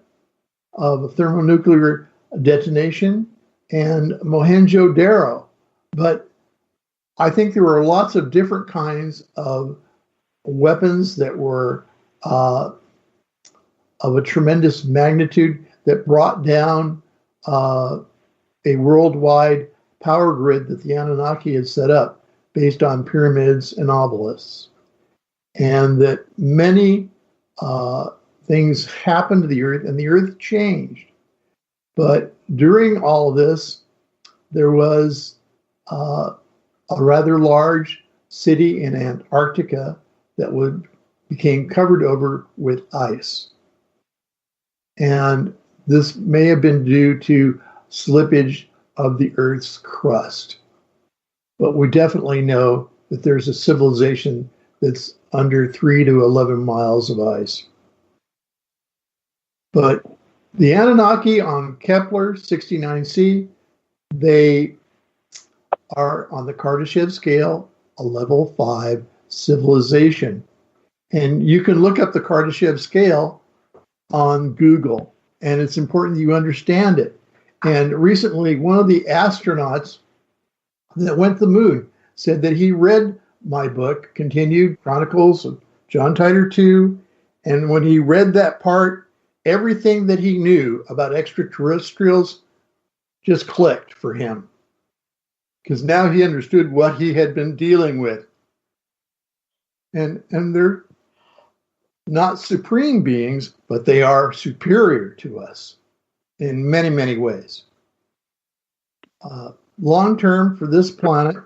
of a thermonuclear detonation and Mohenjo-Daro. But I think there were lots of different kinds of weapons that were of a tremendous magnitude that brought down a worldwide power grid that the Anunnaki had set up based on pyramids and obelisks. And that many things happened to the Earth, and the Earth changed. But during all of this, there was a rather large city in Antarctica that became covered over with ice. And this may have been due to slippage of the Earth's crust. But we definitely know that there's a civilization that's under 3 to 11 miles of ice. But the Anunnaki on Kepler 69c, they are on the Kardashev scale, a level 5 civilization. And you can look up the Kardashev scale on Google, and it's important that you understand it. And recently, one of the astronauts that went to the moon said that he read my book, Continued Chronicles of John Titor II, and when he read that part, everything that he knew about extraterrestrials just clicked for him. Because now he understood what he had been dealing with. And they're not supreme beings, but they are superior to us in many, many ways. Long term for this planet,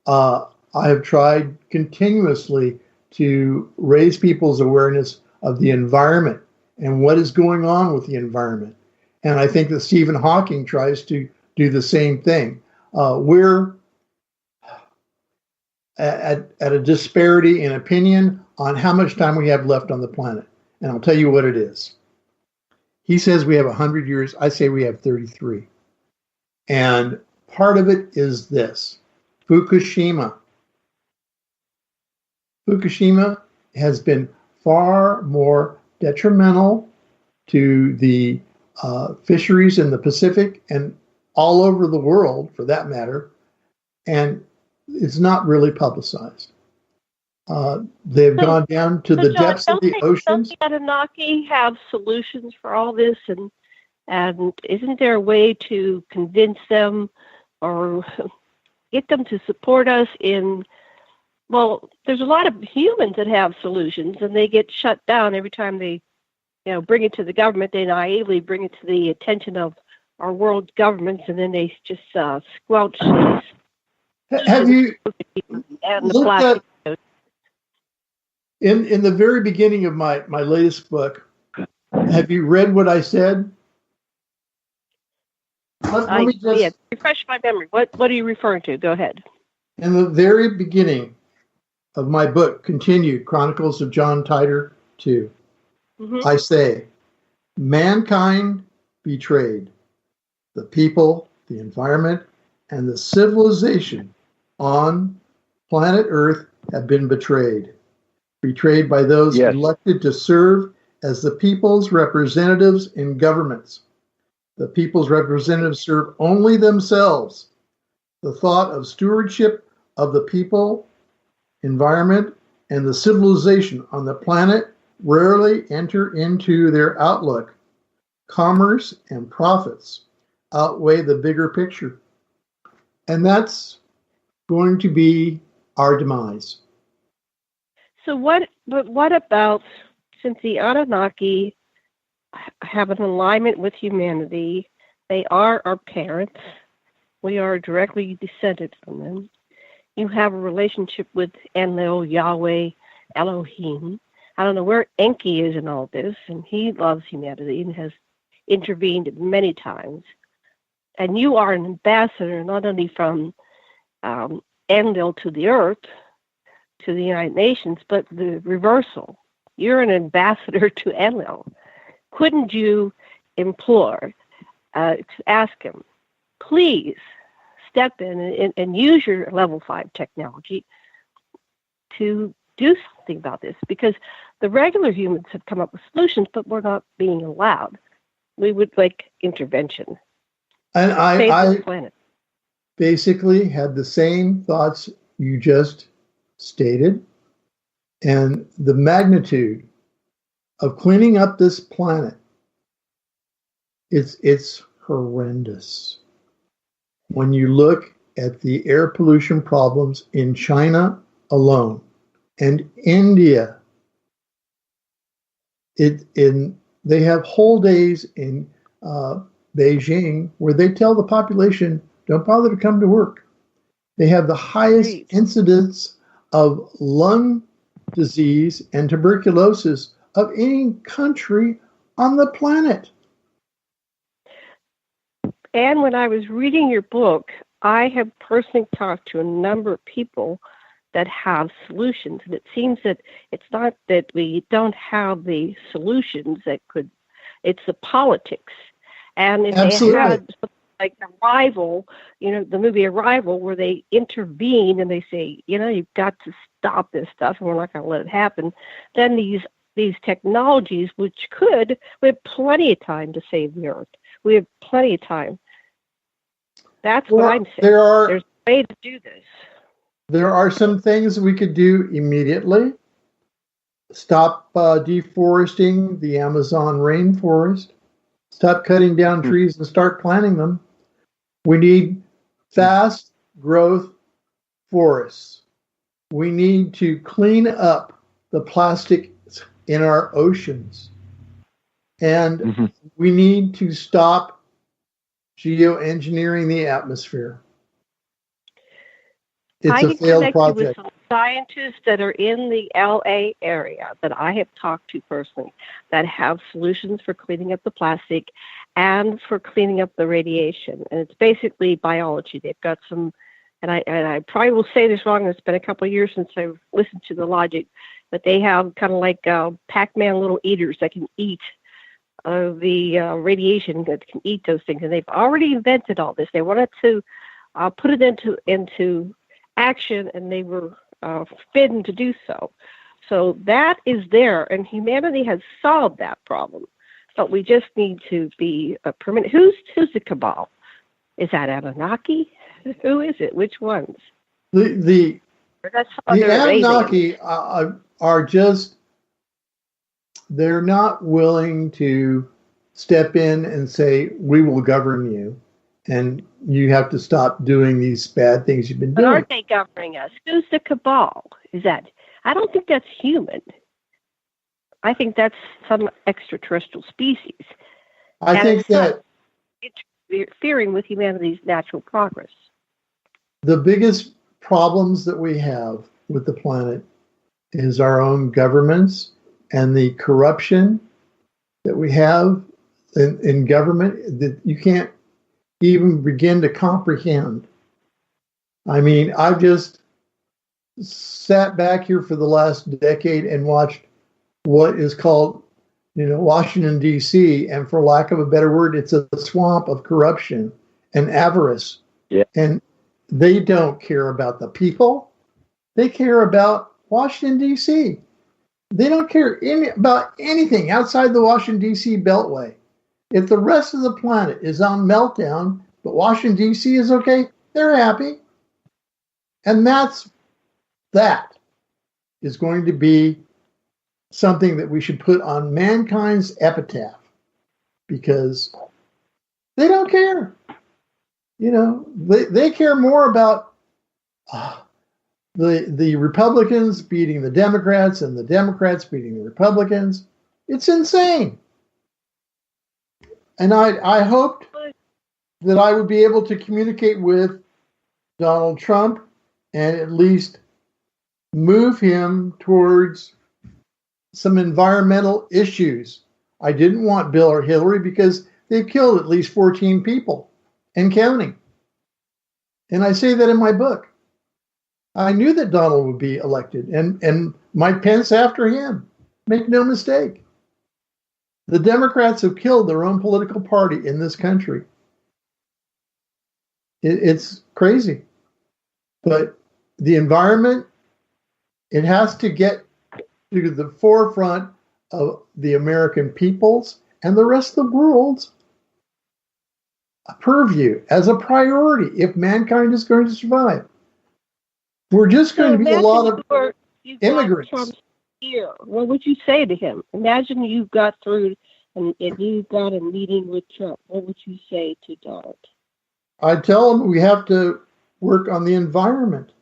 I have tried continuously to raise people's awareness of the environment and what is going on with the environment. And I think that Stephen Hawking tries to do the same thing. We're at a disparity in opinion on how much time we have left on the planet. And I'll tell you what it is. He says we have 100 years. I say we have 33. And part of it is this. Fukushima. Fukushima has been far more detrimental to the fisheries in the Pacific and all over the world, for that matter, and it's not really publicized. They've gone down to the depths of the oceans. Don't the Anunnaki have solutions for all this, and isn't there a way to convince them or get them to support us in? Well, there's a lot of humans that have solutions, and they get shut down every time they, bring it to the government. They naively bring it to the attention of our world governments, and then they just squelch these. Have you and the plastic? In the very beginning of my latest book, have you read what I said? let me just refresh my memory. What are you referring to? Go ahead. In the very beginning of my book, Continued, Chronicles of John Titor 2, I say, mankind betrayed. The people, the environment, and the civilization on planet Earth have been betrayed. Betrayed by those elected to serve as the people's representatives in governments. The people's representatives serve only themselves. The thought of stewardship of the people, environment, and the civilization on the planet rarely enter into their outlook. Commerce and profits outweigh the bigger picture. And that's going to be our demise. So what about, since the Anunnaki have an alignment with humanity, they are our parents, we are directly descended from them. You have a relationship with Enlil, Yahweh, Elohim. I don't know where Enki is in all this, and he loves humanity and has intervened many times. And you are an ambassador not only from Enlil to the earth, to the United Nations, but the reversal. You're an ambassador to Enlil. Couldn't you implore, ask him, please step in and use your level 5 technology to do something about this? Because the regular humans have come up with solutions, but we're not being allowed. We would like intervention. And I basically had the same thoughts you just stated. And the magnitude of cleaning up this planet, it's horrendous. When you look at the air pollution problems in China alone and India, they have whole days in Beijing where they tell the population, don't bother to come to work. They have the highest incidence of lung disease and tuberculosis of any country on the planet. And when I was reading your book, I have personally talked to a number of people that have solutions. And it seems that it's not that we don't have the solutions that could, it's the politics. And if they had like Arrival, the movie Arrival, where they intervene and they say, you've got to stop this stuff and we're not going to let it happen, then these technologies, which we have plenty of time to save the earth. We have plenty of time. That's what I'm saying. There's a way to do this. There are some things we could do immediately. Stop deforesting the Amazon rainforest. Stop cutting down trees and start planting them. We need fast growth forests. We need to clean up the plastic in our oceans. And we need to stop geoengineering the atmosphere. It's a failed project. With some scientists that are in the LA area that I have talked to personally that have solutions for cleaning up the plastic and for cleaning up the radiation. And it's basically biology. They've got some, and I probably will say this wrong, it's been a couple of years since I've listened to the logic, but they have kind of like Pac-Man little eaters that can eat the radiation, that can eat those things. And they've already invented all this. They wanted to put it into action, and they were forbidden to do so. So that is there, and humanity has solved that problem. But we just need to be permanent. Who's the cabal? Is that Anunnaki? Who is it? Which ones? The Anunnaki are just, they're not willing to step in and say, we will govern you. And you have to stop doing these bad things you've been doing. But aren't they governing us? Who's the cabal? I don't think that's human. I think that's some extraterrestrial species. I think that it's interfering with humanity's natural progress. The biggest problems that we have with the planet is our own governments and the corruption that we have in government. That you can't even begin to comprehend. I mean, I've just sat back here for the last decade and watched what is called, Washington, D.C., and for lack of a better word, it's a swamp of corruption and avarice. Yeah. And they don't care about the people. They care about Washington, D.C. They don't care about anything outside the Washington, D.C. beltway. If the rest of the planet is on meltdown, but Washington, D.C. is okay, they're happy. And that is going to be something that we should put on mankind's epitaph, because they don't care. They care more about the Republicans beating the Democrats and the Democrats beating the Republicans. It's insane. And I hoped that I would be able to communicate with Donald Trump and at least move him towards some environmental issues. I didn't want Bill or Hillary because they've killed at least 14 people and counting. And I say that in my book. I knew that Donald would be elected and Mike Pence after him. Make no mistake. The Democrats have killed their own political party in this country. It's crazy. But the environment, it has to get to the forefront of the American people's and the rest of the world's purview as a priority if mankind is going to survive. We're just going to be a lot of immigrants. Trump's ear. What would you say to him? Imagine you got through and you got a meeting with Trump. What would you say to Donald? I tell him we have to work on the environment.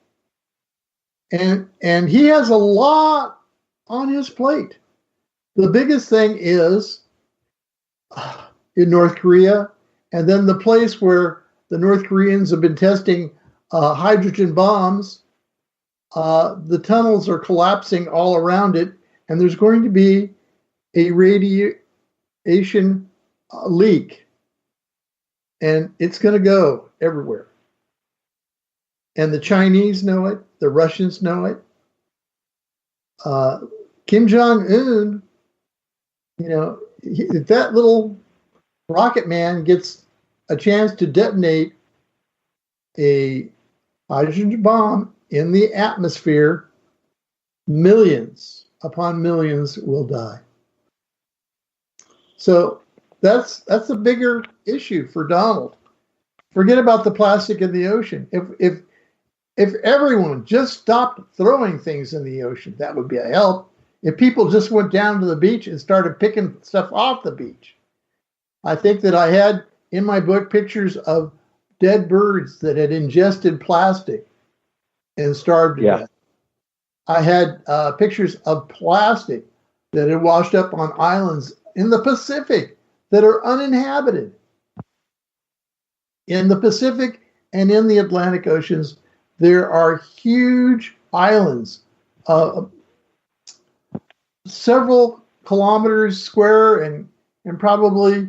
And he has a lot on his plate. The biggest thing is in North Korea, and then the place where the North Koreans have been testing hydrogen bombs, the tunnels are collapsing all around it, and there's going to be a radiation leak, and it's going to go everywhere. And the Chinese know it, the Russians know it. Kim Jong-un, if that little rocket man gets a chance to detonate a hydrogen bomb in the atmosphere, millions upon millions will die. So that's a bigger issue for Donald. Forget about the plastic in the ocean. If everyone just stopped throwing things in the ocean, that would be a help. If people just went down to the beach and started picking stuff off the beach. I think that I had in my book pictures of dead birds that had ingested plastic and starved to death. I had pictures of plastic that had washed up on islands in the Pacific that are uninhabited. In the Pacific and in the Atlantic Oceans, there are huge islands, several kilometers square and probably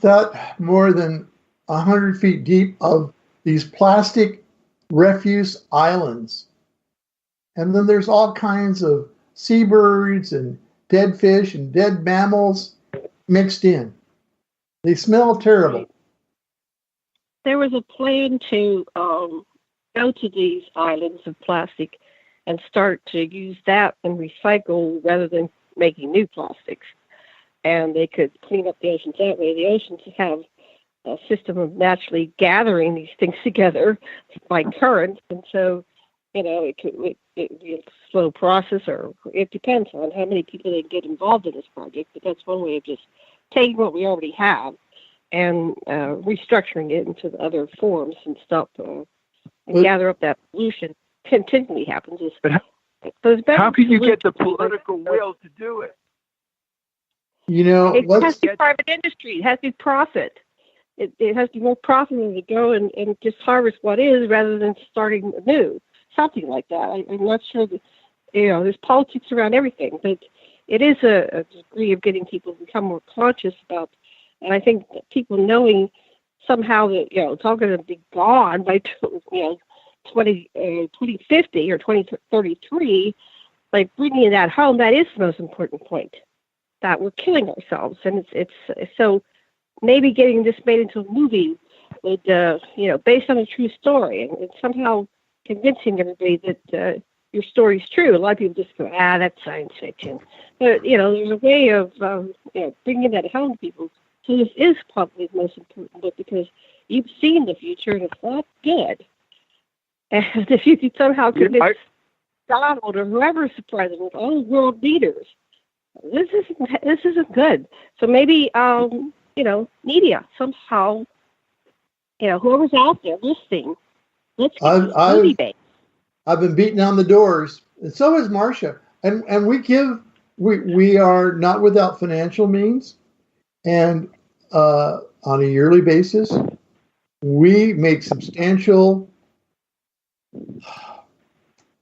that more than 100 feet deep of these plastic refuse islands. And then there's all kinds of seabirds and dead fish and dead mammals mixed in. They smell terrible. There was a plan to go to these islands of plastic and start to use that and recycle rather than making new plastics. And they could clean up the oceans that way. The oceans have a system of naturally gathering these things together by currents, and so it be a slow process, or it depends on how many people they get involved in this project. But that's one way of just taking what we already have and restructuring it into other forms and stop and gather up that pollution. Continually happens. How can you get the political will to do it? It has to be private industry. It has to be profit. It has to be more profitable to go and just harvest what is rather than starting anew. Something like that. I'm not sure that, there's politics around everything, but it is a degree of getting people to become more conscious about And I think that people knowing somehow that, it's all going to be gone by, 2050 or 2033, like bringing that home, that is the most important point, that we're killing ourselves. And it's so maybe getting this made into a movie would, based on a true story, and somehow convincing everybody that your story's true. A lot of people just go, that's science fiction. But, there's a way of, bringing that home to people. So this is probably the most important book because you've seen the future and it's not good. And if you could somehow convince Donald or whoever's the president, all the world leaders, this isn't good. So maybe, media somehow, whoever's out there listening, let's get movie based. I've been beating on the doors, and so is Marcia. And we are not without financial means, and on a yearly basis, we make substantial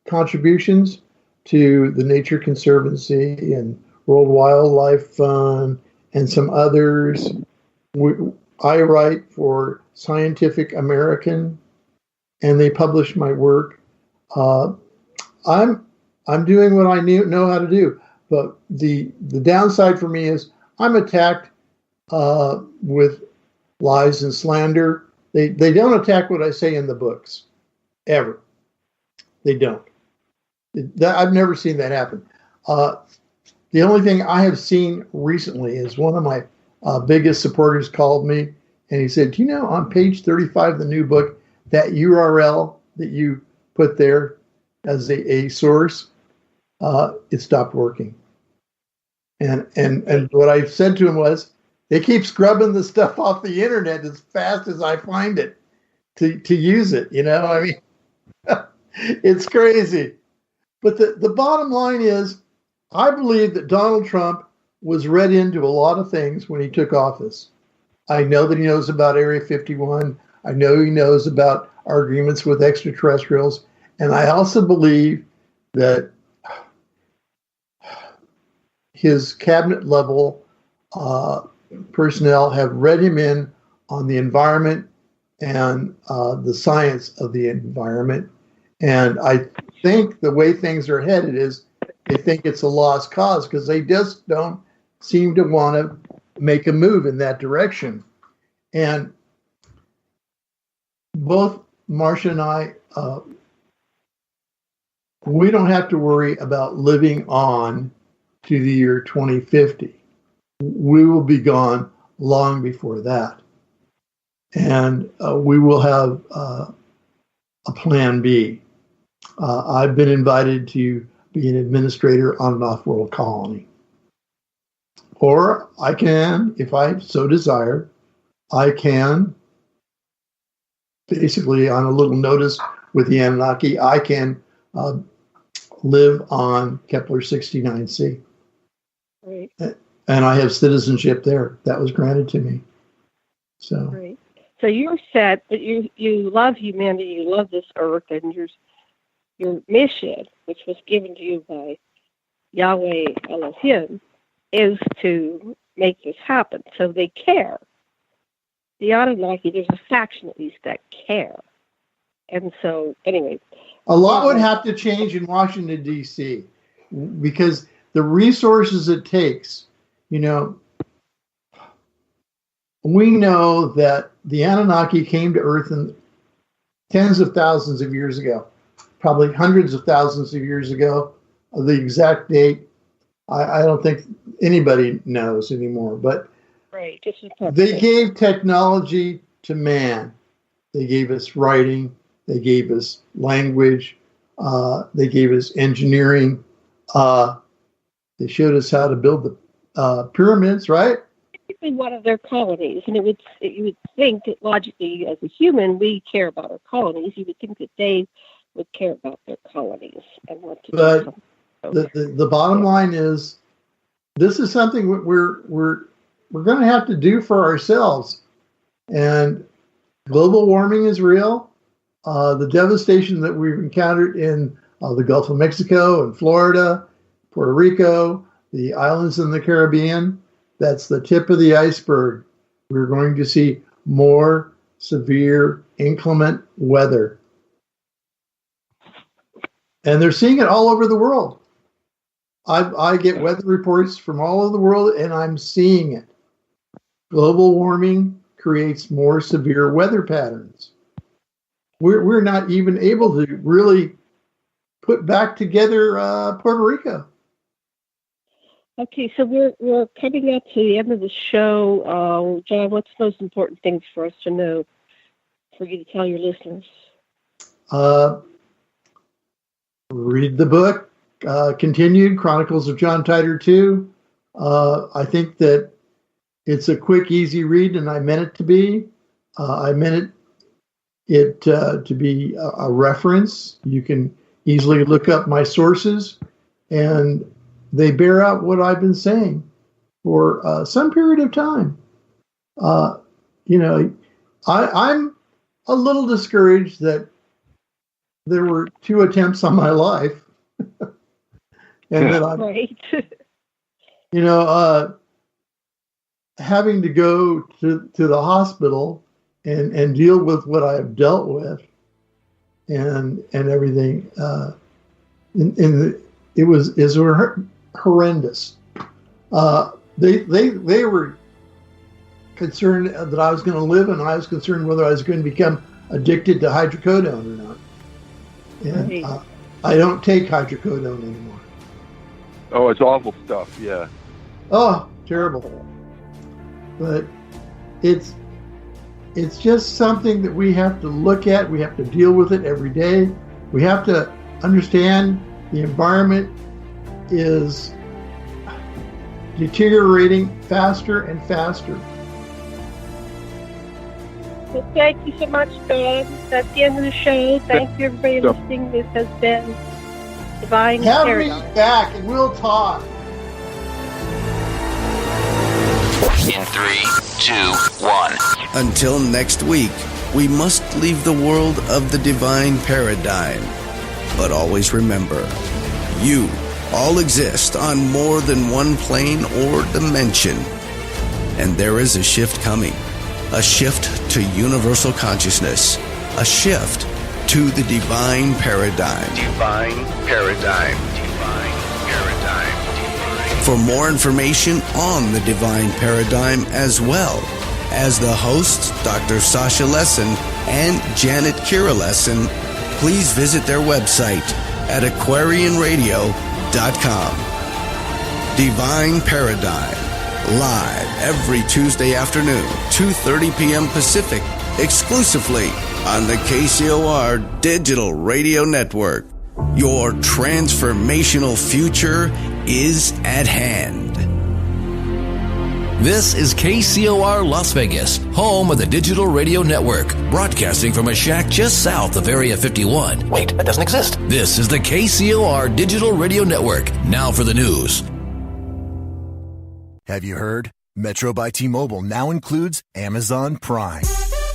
contributions to the Nature Conservancy and World Wildlife Fund and some others. I write for Scientific American, and they publish my work. I'm doing what I know how to do, but the downside for me is I'm attacked with lies and slander. They don't attack what I say in the books, ever. They don't. I've never seen that happen. The only thing I have seen recently is one of my biggest supporters called me and he said, "Do you know on page 35 of the new book, that URL that you put there as a source, it stopped working." And what I said to him was, they keep scrubbing the stuff off the internet as fast as I find it to use it. I mean, it's crazy. But the bottom line is, I believe that Donald Trump was read into a lot of things when he took office. I know that he knows about Area 51. I know he knows about our agreements with extraterrestrials. And I also believe that his cabinet level personnel have read him in on the environment and the science of the environment. And I think the way things are headed is they think it's a lost cause because they just don't seem to want to make a move in that direction. And both Marcia and I, we don't have to worry about living on to the year 2050. We will be gone long before that. And we will have a plan B. I've been invited to be an administrator on an off-world colony. Or I can, if I so desire, I can, basically on a little notice with the Anunnaki, I can live on Kepler 69c. Right. And I have citizenship there. That was granted to me. So. Right. So you're set, but you love humanity, you love this earth, and your mission, which was given to you by Yahweh Elohim, is to make this happen. So they care. The Anunnaki, there's a faction at least that care. And so, anyway. A lot would have to change in Washington, D.C., because the resources it takes, we know that the Anunnaki came to Earth in tens of thousands of years ago, probably hundreds of thousands of years ago. The exact date, I don't think anybody knows anymore. But right, they gave technology to man. They gave us writing. They gave us language. They gave us engineering. They showed us how to build the pyramids, right? One of their colonies, and you would think that logically, as a human, we care about our colonies. You would think that they would care about their colonies and want to. But the bottom line is, this is something we're going to have to do for ourselves. And global warming is real. The devastation that we've encountered in the Gulf of Mexico and Florida, Puerto Rico, the islands in the Caribbean. That's the tip of the iceberg. We're going to see more severe, inclement weather. And they're seeing it all over the world. I get weather reports from all over the world, and I'm seeing it. Global warming creates more severe weather patterns. We're not even able to really put back together Puerto Rico. Okay, so we're coming up to the end of the show. John, what's the most important things for us to know, for you to tell your listeners? Read the book, Continued, Chronicles of John Titor 2. I think that it's a quick, easy read, and I meant it to be. I meant it to be a reference. You can easily look up my sources, and they bear out what I've been saying for some period of time. I'm a little discouraged that there were 2 attempts on my life, and that I'm, right. Having to go to the hospital and deal with what I have dealt with, and everything. It was horrendous. They were concerned that I was going to live, and I was concerned whether I was going to become addicted to hydrocodone or not. And I don't take hydrocodone anymore. Oh, it's awful stuff. Yeah. Oh, terrible. But it's just something that we have to look at. We have to deal with it every day. We have to understand the environment is deteriorating faster and faster. Well, thank you so much, John. That's the end of the show. Thank you, everybody listening. This has been Divine Paradigm. Have me back, and we'll talk. In 3, 2, 1. Until next week, we must leave the world of the divine paradigm. But always remember, you all exist on more than one plane or dimension. And there is a shift coming. A shift to universal consciousness. A shift to the divine paradigm. Divine paradigm. Divine paradigm. For more information on the divine paradigm, as well as the hosts, Dr. Sasha Lessin and Janet Kira Lessin, please visit their website at aquarianradio.com. Divine Paradigm, live every Tuesday afternoon, 2:30 p.m. Pacific, exclusively on the KCOR Digital Radio Network. Your transformational future is at hand. This is KCOR Las Vegas, home of the Digital Radio Network, broadcasting from a shack just south of Area 51. Wait, that doesn't exist. This is the KCOR Digital Radio Network. Now for the news. Have you heard? Metro by T-Mobile now includes Amazon Prime.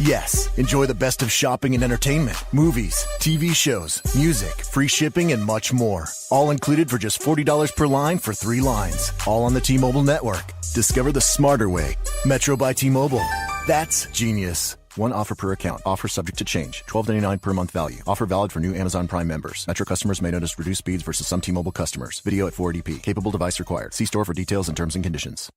Yes, enjoy the best of shopping and entertainment, movies, TV shows, music, free shipping, and much more. All included for just $40 per line for 3 lines. All on the T-Mobile network. Discover the smarter way. Metro by T-Mobile. That's genius. One offer per account. Offer subject to change. $12.99 per month value. Offer valid for new Amazon Prime members. Metro customers may notice reduced speeds versus some T-Mobile customers. Video at 480p. Capable device required. See store for details and terms and conditions.